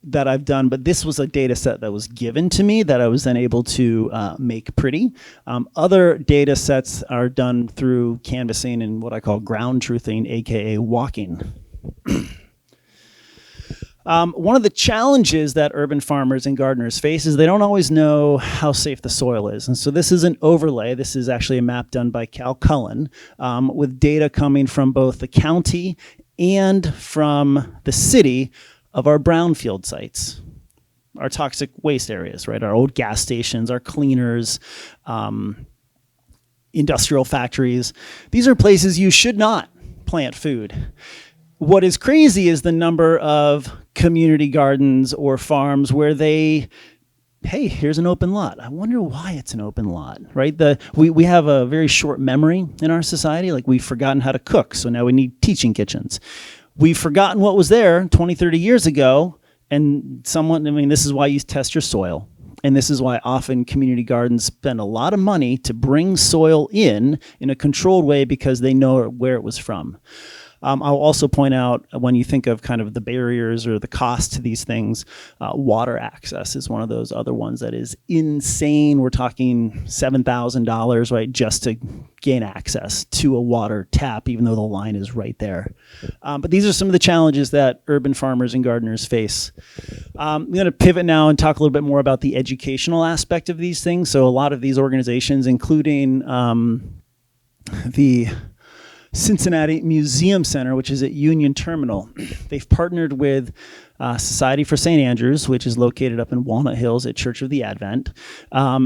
that I've done, but this was a data set that was given to me that I was then able to make pretty. Other data sets are done through canvassing and what I call ground truthing, aka walking. One of the challenges that urban farmers and gardeners face is they don't always know how safe the soil is. And so this is an overlay. This is actually a map done by Cal Cullen with data coming from both the county and from the city of our brownfield sites, our toxic waste areas, right? Our old gas stations, our cleaners, industrial factories. These are places you should not plant food. What is crazy is the number of community gardens or farms where hey, here's an open lot. I wonder why it's an open lot, right? We have a very short memory in our society. Like, we've forgotten how to cook, so now we need teaching kitchens. We've forgotten what was there 20, 30 years ago, and this is why you test your soil. And this is why often community gardens spend a lot of money to bring soil in a controlled way because they know where it was from. I'll also point out, when you think of kind of the barriers or the cost to these things, water access is one of those other ones that is insane. We're talking $7,000, right, just to gain access to a water tap, even though the line is right there. But these are some of the challenges that urban farmers and gardeners face. I'm going to pivot now and talk a little bit more about the educational aspect of these things. So a lot of these organizations, including the Cincinnati Museum Center, which is at Union Terminal. They've partnered with Society for St. Andrews, which is located up in Walnut Hills at Church of the Advent.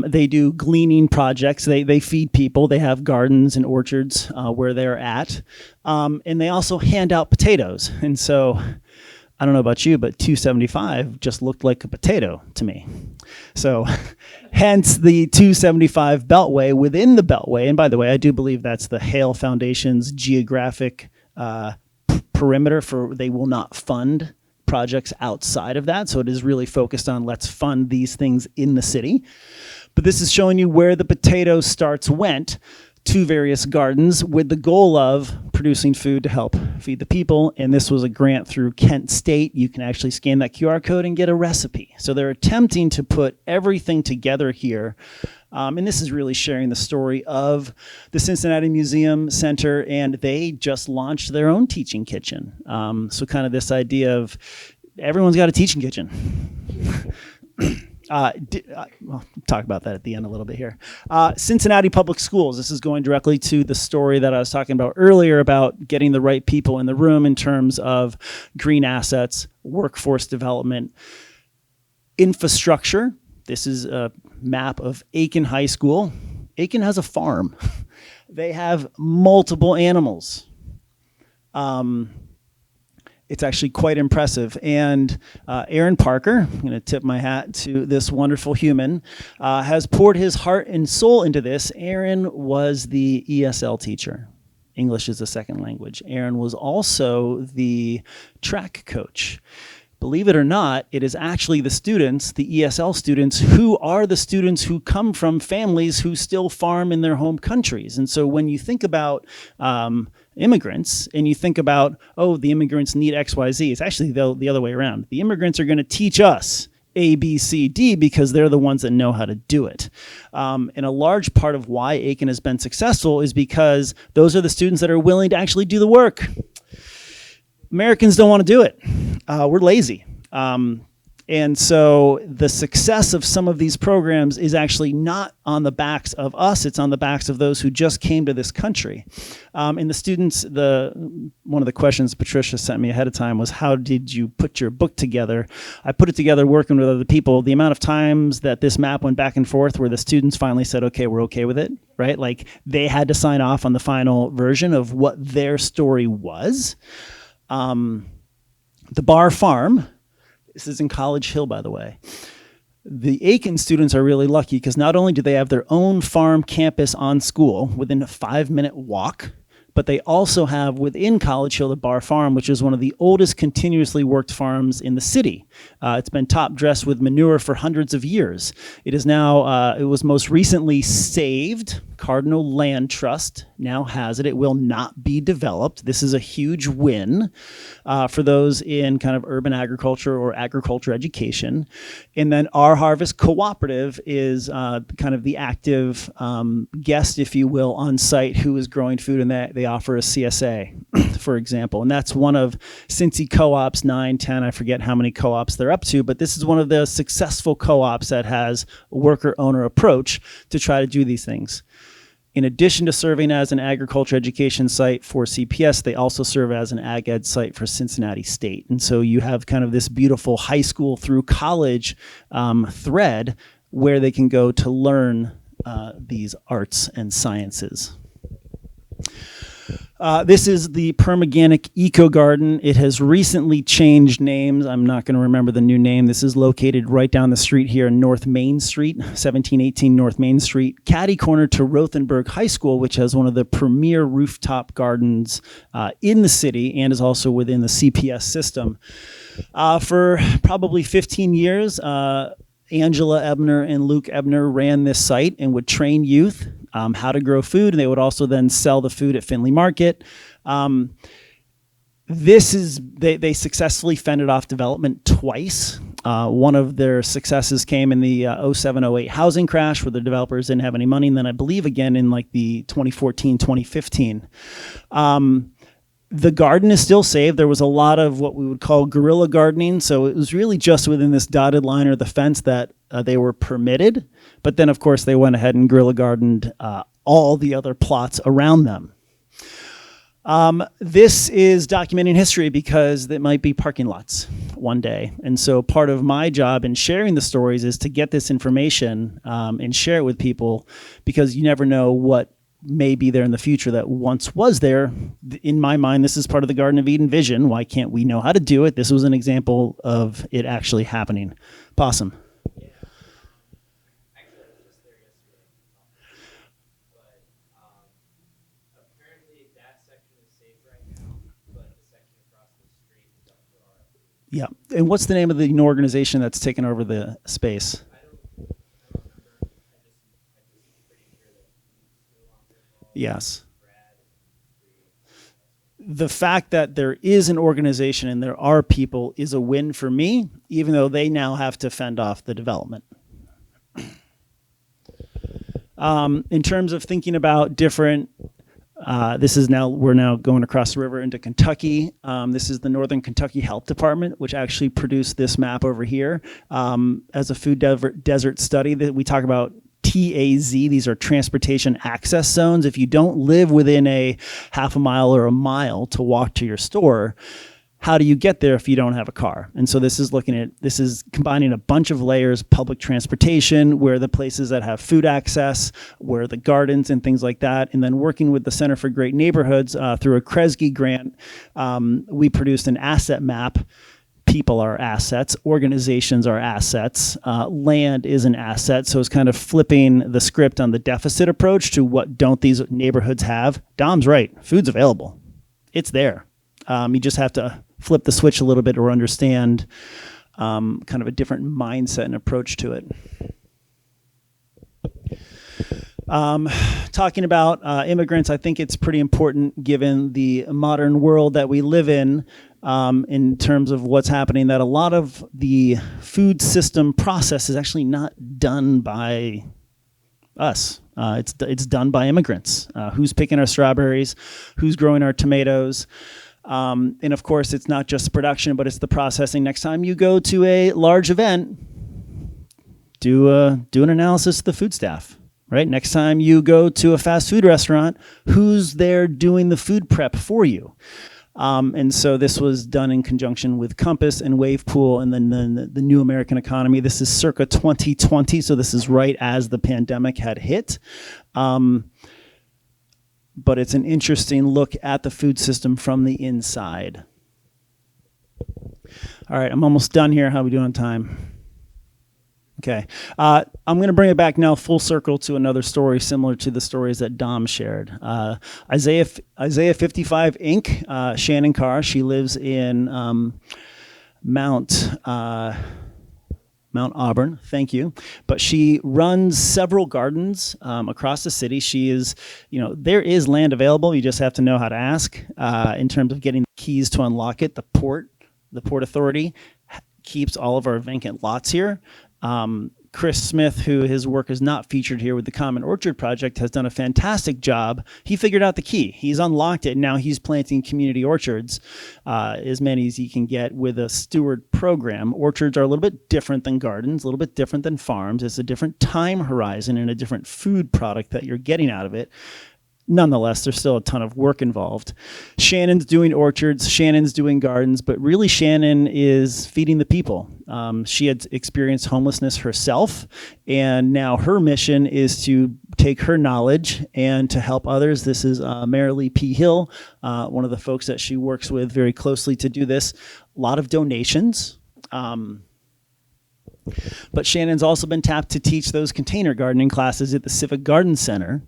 They do gleaning projects. They feed people. They have gardens and orchards where they're at. And they also hand out potatoes. And so, I don't know about you, but $2.75 just looked like a potato to me. So hence the 275 Beltway within the Beltway. And by the way, I do believe that's the Hale Foundation's geographic perimeter for they will not fund projects outside of that. So it is really focused on let's fund these things in the city. But this is showing you where the potato starts went to various gardens with the goal of producing food to help feed the people. And this was a grant through Kent State. You can actually scan that QR code and get a recipe. So they're attempting to put everything together here. And this is really sharing the story of the Cincinnati Museum Center, and they just launched their own teaching kitchen. So kind of this idea of everyone's got a teaching kitchen. We'll talk about that at the end a little bit here. Cincinnati Public Schools. This is going directly to the story that I was talking about earlier about getting the right people in the room in terms of green assets, workforce development, infrastructure. This is a map of Aiken High School. Aiken has a farm. They have multiple animals. It's actually quite impressive. And Aaron Parker, I'm going to tip my hat to this wonderful human, has poured his heart and soul into this. Aaron was the ESL teacher. English is a second language. Aaron was also the track coach. Believe it or not, it is actually the students, the ESL students, who are the students who come from families who still farm in their home countries. And so when you think about immigrants and you think about, oh, the immigrants need X, Y, Z, it's actually the other way around. The immigrants are going to teach us A, B, C, D because they're the ones that know how to do it. And a large part of why Aiken has been successful is because those are the students that are willing to actually do the work. Americans don't want to do it. We're lazy. And so the success of some of these programs is actually not on the backs of us, it's on the backs of those who just came to this country. And the students, one of the questions Patricia sent me ahead of time was, how did you put your book together? I put it together working with other people. The amount of times that this map went back and forth where the students finally said, okay, we're okay with it, right? Like they had to sign off on the final version of what their story was. The Bar Farm, this is in College Hill, by the way. The Aiken students are really lucky because not only do they have their own farm campus on school within a 5-minute walk, but they also have within College Hill the Bar Farm, which is one of the oldest continuously worked farms in the city. It's been top dressed with manure for hundreds of years. It is now, it was most recently saved. Cardinal Land Trust now has it. It will not be developed. This is a huge win for those in kind of urban agriculture or agriculture education. And then Our Harvest Cooperative is kind of the active guest, if you will, on site who is growing food, and they offer a CSA, for example. And that's one of Cincy co-ops, 9, 10, I forget how many co-ops they're up to, but this is one of the successful co-ops that has a worker-owner approach to try to do these things. In addition to serving as an agriculture education site for CPS, they also serve as an ag ed site for Cincinnati State. And so you have kind of this beautiful high school through college thread where they can go to learn these arts and sciences. This is the Permaganic Eco Garden. It has recently changed names. I'm not going to remember the new name. This is located right down the street here in North Main Street, 1718 North Main Street, catty corner to Rothenburg High School, which has one of the premier rooftop gardens in the city and is also within the CPS system. For probably 15 years, Angela Ebner and Luke Ebner ran this site and would train youth how to grow food. And they would also then sell the food at Findlay Market. They successfully fended off development twice. One of their successes came in the 07-08 housing crash where the developers didn't have any money. And then I believe again in like the 2014, 2015. The garden is still saved. There was a lot of what we would call guerrilla gardening. So it was really just within this dotted line or the fence that they were permitted. But then, of course, they went ahead and guerrilla gardened all the other plots around them. This is documenting history because it might be parking lots one day. And so part of my job in sharing the stories is to get this information and share it with people because you never know what may be there in the future that once was there. In my mind, this is part of the Garden of Eden vision. Why can't we know how to do it? This was an example of it actually happening. Possum. Yeah. And what's the name of the organization that's taken over the space? Yes. The fact that there is an organization and there are people is a win for me, even though they now have to fend off the development. In terms of thinking about different We're now going across the river into Kentucky. This is the Northern Kentucky Health Department, which actually produced this map over here as a food desert study that we talk about. TAZ, these are transportation access zones. If you don't live within a half a mile or a mile to walk to your store, how do you get there if you don't have a car? And so this is combining a bunch of layers, public transportation, where the places that have food access, where the gardens and things like that, and then working with the Center for Great Neighborhoods through a Kresge grant, we produced an asset map. People are assets, organizations are assets, land is an asset. So it's kind of flipping the script on the deficit approach to what don't these neighborhoods have. Dom's right, food's available. It's there. You just have to flip the switch a little bit or understand kind of a different mindset and approach to it. Talking about immigrants, I think it's pretty important given the modern world that we live in terms of what's happening, that a lot of the food system process is actually not done by us. It's done by immigrants. Who's picking our strawberries? Who's growing our tomatoes? And of course, it's not just production, but it's the processing. Next time you go to a large event, do an analysis of the food staff. Right? Next time you go to a fast food restaurant, who's there doing the food prep for you? And so this was done in conjunction with Compass and Wavepool and then the New American Economy. This is circa 2020, so this is right as the pandemic had hit. But it's an interesting look at the food system from the inside. All right, I'm almost done here. How are we doing on time? Okay, I'm going to bring it back now full circle to another story similar to the stories that Dom shared. Isaiah 55 Inc., Shannon Carr, she lives in Mount Auburn, thank you. But she runs several gardens across the city. She is, there is land available. You just have to know how to ask in terms of getting the keys to unlock it. The Port Authority keeps all of our vacant lots here. Chris Smith, who his work is not featured here with the Common Orchard Project, has done a fantastic job. He figured out the key. He's unlocked it. Now he's planting community orchards, as many as he can get with a steward program. Orchards are a little bit different than gardens, a little bit different than farms. It's a different time horizon and a different food product that you're getting out of it. Nonetheless, there's still a ton of work involved. Shannon's doing orchards, Shannon's doing gardens, but really Shannon is feeding the people. She had experienced homelessness herself, and now her mission is to take her knowledge and to help others. This is Marilee P. Hill, one of the folks that she works with very closely to do this. A lot of donations. But Shannon's also been tapped to teach those container gardening classes at the Civic Garden Center.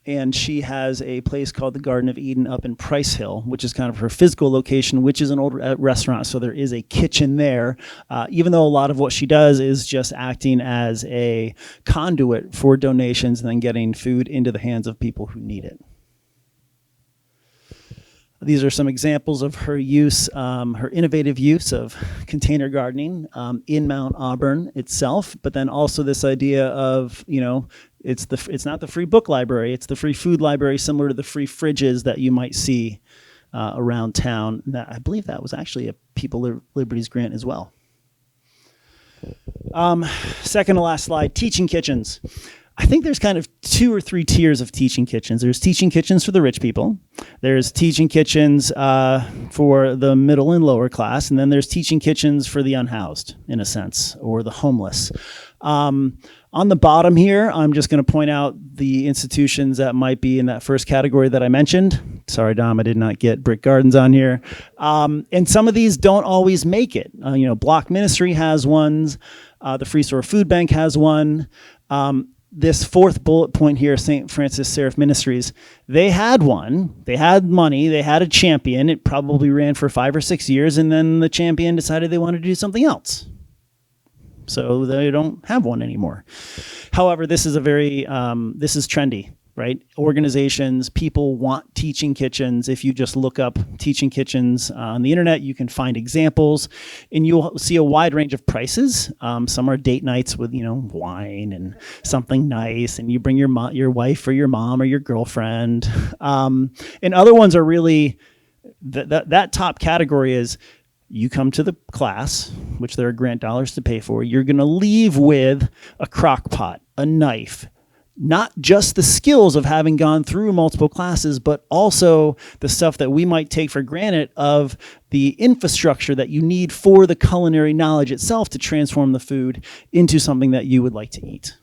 And she has a place called the Garden of Eden up in Price Hill, which is kind of her physical location, which is an old restaurant. So there is a kitchen there, even though a lot of what she does is just acting as a conduit for donations and then getting food into the hands of people who need it. These are some examples of her use, her innovative use of container gardening in Mount Auburn itself, but then also this idea of, it's not the free book library, it's the free food library, similar to the free fridges that you might see around town. I believe that was actually a People Liberties grant as well. Second to last slide, teaching kitchens. I think there's kind of 2 or 3 tiers of teaching kitchens. There's teaching kitchens for the rich people. There's teaching kitchens for the middle and lower class. And then there's teaching kitchens for the unhoused, in a sense, or the homeless. On the bottom here, I'm just going to point out the institutions that might be in that first category that I mentioned. Sorry, Dom, I did not get Brick Gardens on here. And some of these don't always make it. Block Ministry has ones. The Free Store Food Bank has one. This fourth bullet point here, St. Francis Seraph Ministries, they had one. They had money. They had a champion. It probably ran for 5 or 6 years, and then the champion decided they wanted to do something else. So they don't have one anymore. However, this is this is trendy. right? Organizations, people want teaching kitchens. If you just look up teaching kitchens on the internet, you can find examples, and you'll see a wide range of prices. Some are date nights with, wine and something nice, and you bring your wife or your mom or your girlfriend. And other ones are really, that top category is, you come to the class, which there are grant dollars to pay for. You're going to leave with a crock pot, a knife, not just the skills of having gone through multiple classes, but also the stuff that we might take for granted of the infrastructure that you need for the culinary knowledge itself to transform the food into something that you would like to eat.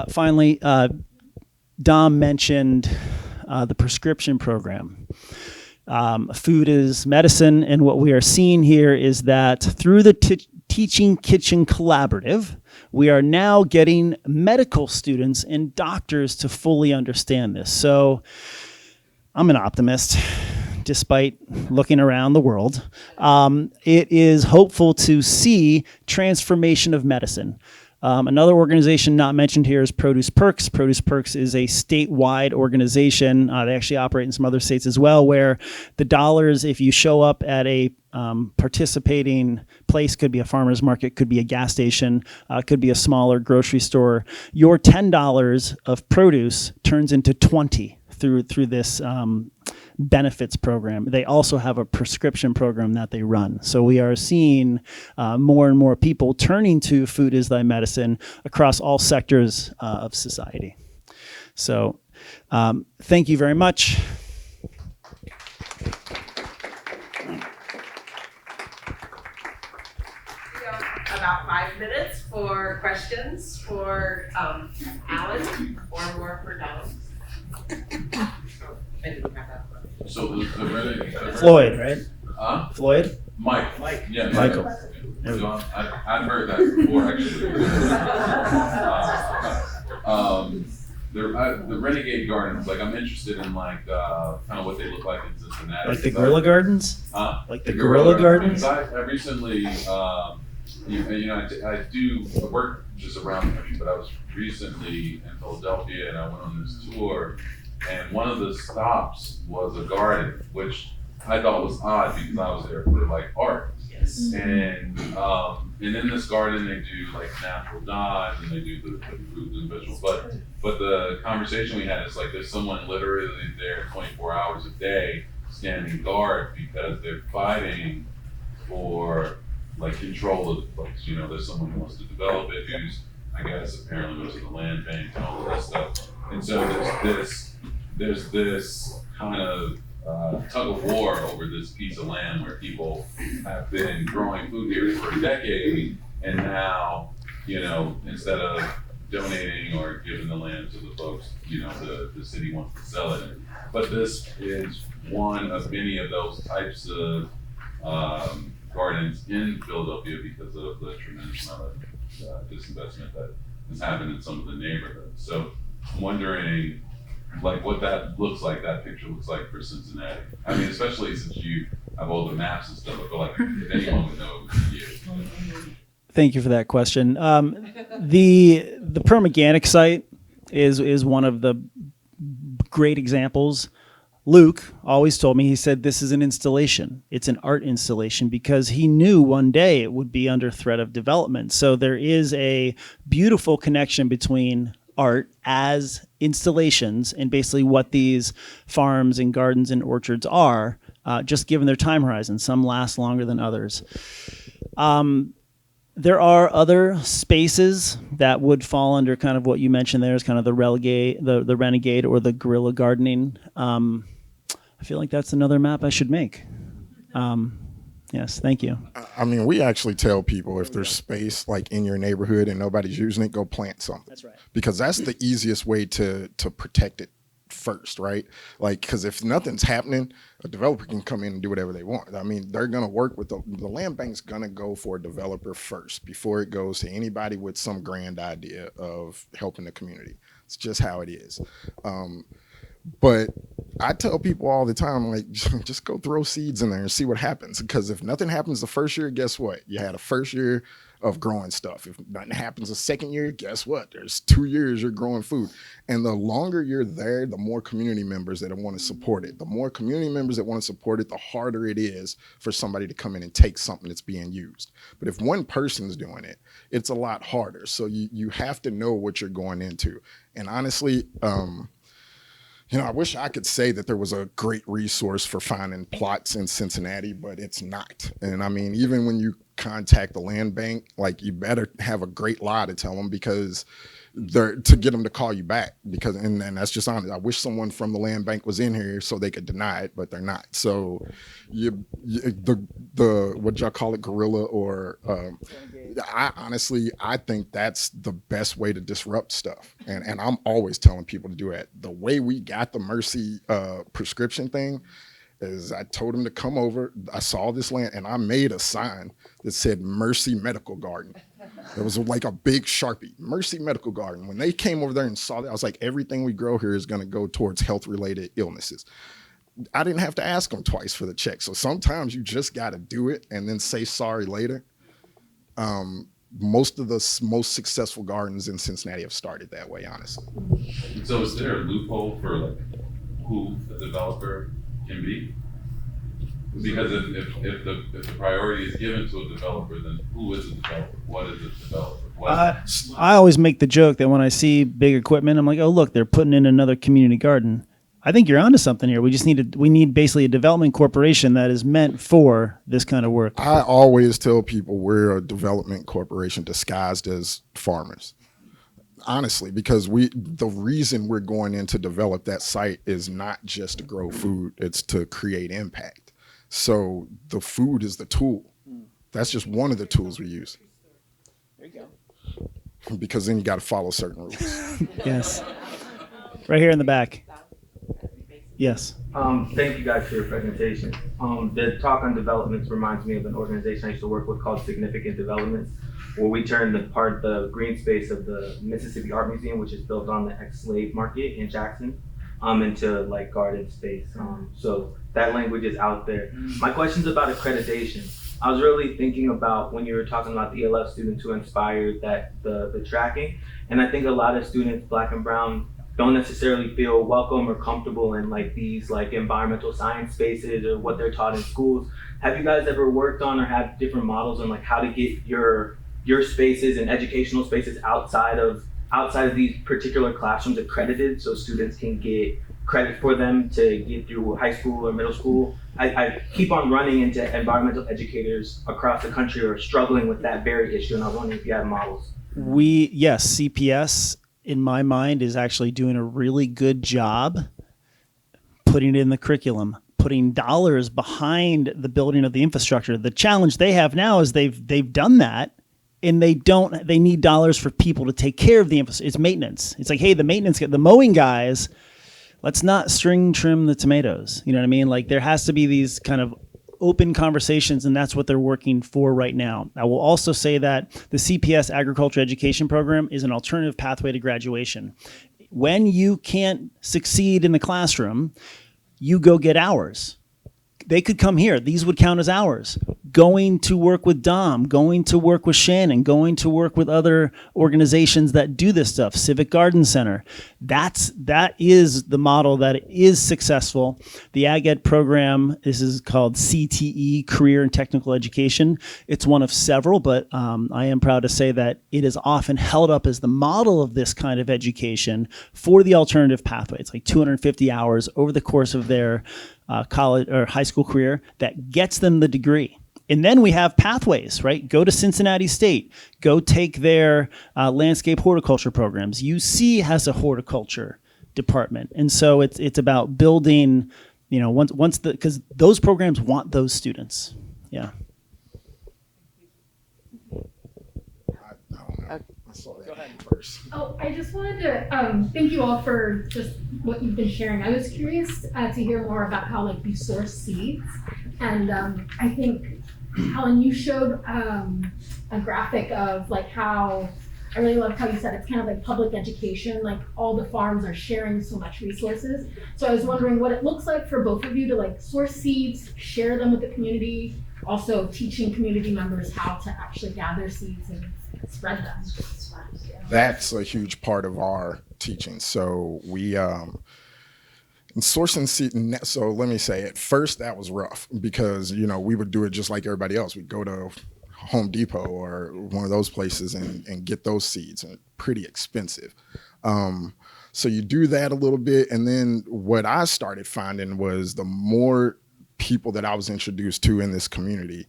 Finally, Dom mentioned the prescription program. Food is medicine, and what we are seeing here is that through the Teaching Kitchen Collaborative, we are now getting medical students and doctors to fully understand this. So I'm an optimist, despite looking around the world. It is hopeful to see transformation of medicine. Another organization not mentioned here is Produce Perks. Produce Perks is a statewide organization. They actually operate in some other states as well, where the dollars, if you show up at a participating place, could be a farmer's market, could be a gas station, could be a smaller grocery store, your $10 of produce turns into 20 through this benefits program. They also have a prescription program that they run. So we are seeing more and more people turning to food as thy medicine across all sectors of society. So thank you very much. About 5 minutes for questions for Alan or more for Dom. I didn't have that one. So the Floyd, right? Floyd? Mike. Yeah, Michael. So I've heard that before, actually. The Renegade Gardens, like, I'm interested in, like, kind of what they look like in Cincinnati. Like the Guerrilla Gardens? Like the Guerrilla Gardens? I recently, I work just around the country, but I was recently in Philadelphia and I went on this tour, and one of the stops was a garden, which I thought was odd because I was there for like art. Yes. And in this garden they do like natural dyes and they do the fruits and vegetables. But the conversation we had is like there's someone literally there 24 hours a day standing guard because they're fighting for like control of the place. There's someone who wants to develop it who's, I guess, apparently goes to the land bank and all of that stuff. And so there's this kind of tug of war over this piece of land where people have been growing food here for a decade, and now, instead of donating or giving the land to the folks, the city wants to sell it. But this is one of many of those types of gardens in Philadelphia because of the tremendous amount of disinvestment that has happened in some of the neighborhoods. So I'm wondering, like, what that looks like, that picture looks like for Cincinnati. I mean, especially since you have all the maps and stuff, I feel like if anyone would know, it would be you. Thank you for that question. The Permaganic site is one of the great examples. Luke always told me, he said, this is an installation. It's an art installation because he knew one day it would be under threat of development. So there is a beautiful connection between art as installations and basically what these farms and gardens and orchards are, just given their time horizon. Some last longer than others. There are other spaces that would fall under kind of what you mentioned there as kind of the renegade or the guerrilla gardening. I feel like that's another map I should make. Yes, thank you. I mean, we actually tell people if there's space like in your neighborhood and nobody's using it, go plant something. That's right. Because that's the easiest way to protect it first, right? Like, because if nothing's happening, a developer can come in and do whatever they want. I mean, they're going to work with the land bank's going to go for a developer first before it goes to anybody with some grand idea of helping the community. It's just how it is. But I tell people all the time, like, just go throw seeds in there and see what happens. Because if nothing happens the first year, guess what? You had a first year of growing stuff. If nothing happens the second year, guess what? There's 2 years you're growing food. And the longer you're there, the more community members that want to support it. The more community members that want to support it, the harder it is for somebody to come in and take something that's being used. But if one person's doing it, it's a lot harder. So you have to know what you're going into. And honestly, I wish I could say that there was a great resource for finding plots in Cincinnati, but it's not. And I mean, even when you contact the land bank, like, you better have a great lie to tell them, because to get them to call you back, because and that's just honest. I wish someone from the land bank was in here so they could deny it, but they're not. So the what y'all call it, guerrilla, or I think that's the best way to disrupt stuff. And I'm always telling people to do it. The way we got the Mercy prescription thing is I told him to come over. I saw this land and I made a sign that said Mercy Medical Garden. It was like a big Sharpie, Mercy Medical Garden. When they came over there and saw that, I was like, everything we grow here is going to go towards health-related illnesses. I didn't have to ask them twice for the check. So sometimes you just got to do it and then say sorry later. Most of the most successful gardens in Cincinnati have started that way, honestly. So is there a loophole for like who the developer can be? Because if the priority is given to a developer, then who is a developer? What is a developer? I always make the joke that when I see big equipment, I'm like, oh, look, they're putting in another community garden. I think you're onto something here. We need basically a development corporation that is meant for this kind of work. I always tell people we're a development corporation disguised as farmers. Honestly, because the reason we're going in to develop that site is not just to grow food, it's to create impact. So the food is the tool. That's just one of the tools we use. There you go. Because then you got to follow certain rules. Yes. Right here in the back. Yes. Thank you guys for your presentation. The talk on developments reminds me of an organization I used to work with called Significant Developments, where we turned the green space of the Mississippi Art Museum, which is built on the ex-slave market in Jackson, into like garden space. So that language is out there. My question's about accreditation. I was really thinking about when you were talking about the ELF students who inspired the tracking, and I think a lot of students, Black and brown, don't necessarily feel welcome or comfortable in like these like environmental science spaces or what they're taught in schools. Have you guys ever worked on or had different models on like how to get your spaces and educational spaces outside of these particular classrooms accredited so students can get credit for them to get through high school or middle school? I keep on running into environmental educators across the country who are struggling with that very issue, and I was wondering if you had models. Yes, CPS in my mind is actually doing a really good job putting it in the curriculum, putting dollars behind the building of the infrastructure. The challenge they have now is they've done that, and they need dollars for people to take care of the infrastructure. It's maintenance. It's like, hey, the mowing guys, let's not string trim the tomatoes. You know what I mean? Like, there has to be these kind of open conversations, and that's what they're working for right now. I will also say that the CPS Agriculture Education Program is an alternative pathway to graduation. When you can't succeed in the classroom, you go get hours. They could come here. These would count as hours. Going to work with Dom, going to work with Shannon, going to work with other organizations that do this stuff, Civic Garden Center. That is the model that is successful. The Ag Ed program, this is called CTE, Career and Technical Education. It's one of several, but I am proud to say that it is often held up as the model of this kind of education for the alternative pathway. It's like 250 hours over the course of their college or high school career that gets them the degree. And then we have pathways, right? Go to Cincinnati State, go take their landscape horticulture programs. UC has a horticulture department. And so it's about building, because those programs want those students. Yeah. I don't know. I saw that first. Oh, I just wanted to thank you all for just what you've been sharing. I was curious to hear more about how you source seeds, and I think Alan, you showed a graphic of how I really loved how you said it's kind of like public education, like all the farms are sharing so much resources. So I was wondering what it looks like for both of you to like source seeds, share them with the community, also teaching community members how to actually gather seeds and spread them. That's a huge part of our teaching. So we in sourcing seed. So let me say, at first that was rough because we would do it just like everybody else. We'd go to Home Depot or one of those places and get those seeds, and pretty expensive. So you do that a little bit, and then what I started finding was the more people that I was introduced to in this community,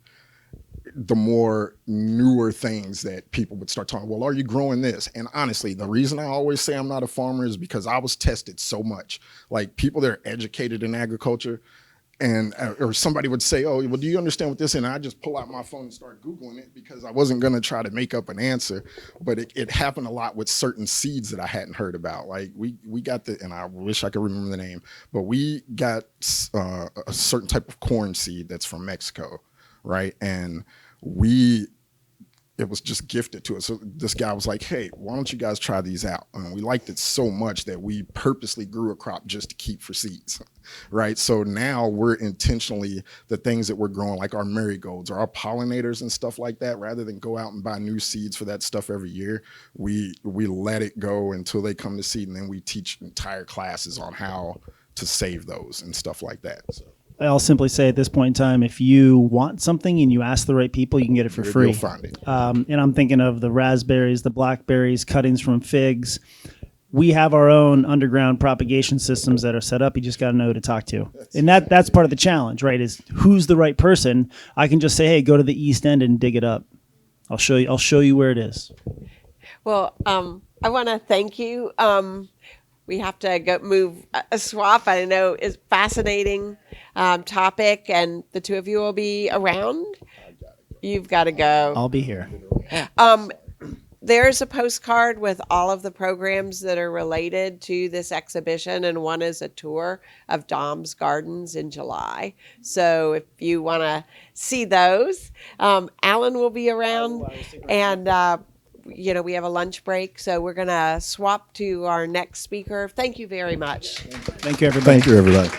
the more newer things that people would start talking, well, are you growing this? And honestly, the reason I always say I'm not a farmer is because I was tested so much. Like, people that are educated in agriculture, and or somebody would say, oh, well, do you understand what this is? And I just pull out my phone and start Googling it because I wasn't going to try to make up an answer. But it happened a lot with certain seeds that I hadn't heard about. Like we got and I wish I could remember the name, but we got a certain type of corn seed that's from Mexico, right? And it was just gifted to us. So this guy was like, hey, why don't you guys try these out? And we liked it so much that we purposely grew a crop just to keep for seeds, right? So now we're intentionally, the things that we're growing, like our marigolds or our pollinators and stuff like that, rather than go out and buy new seeds for that stuff every year, we let it go until they come to seed, and then we teach entire classes on how to save those and stuff like that. So I'll simply say at this point in time, if you want something and you ask the right people, you can get it for free. You'll find it. And I'm thinking of the raspberries, the blackberries, cuttings from figs. We have our own underground propagation systems that are set up. You just got to know who to talk to. And that's part of the challenge, right? Is who's the right person? I can just say, hey, go to the East End and dig it up. I'll show you where it is. Well, I want to thank you. We have to go move a swap. I know is fascinating topic, and the two of you will be around. You've got to go. I'll be here. There's a postcard with all of the programs that are related to this exhibition, and one is a tour of Dom's Gardens in July. So if you want to see those, Alan will be around, and we have a lunch break, so we're going to swap to our next speaker. Thank you very much. Thank you, everybody. Thank you, everybody.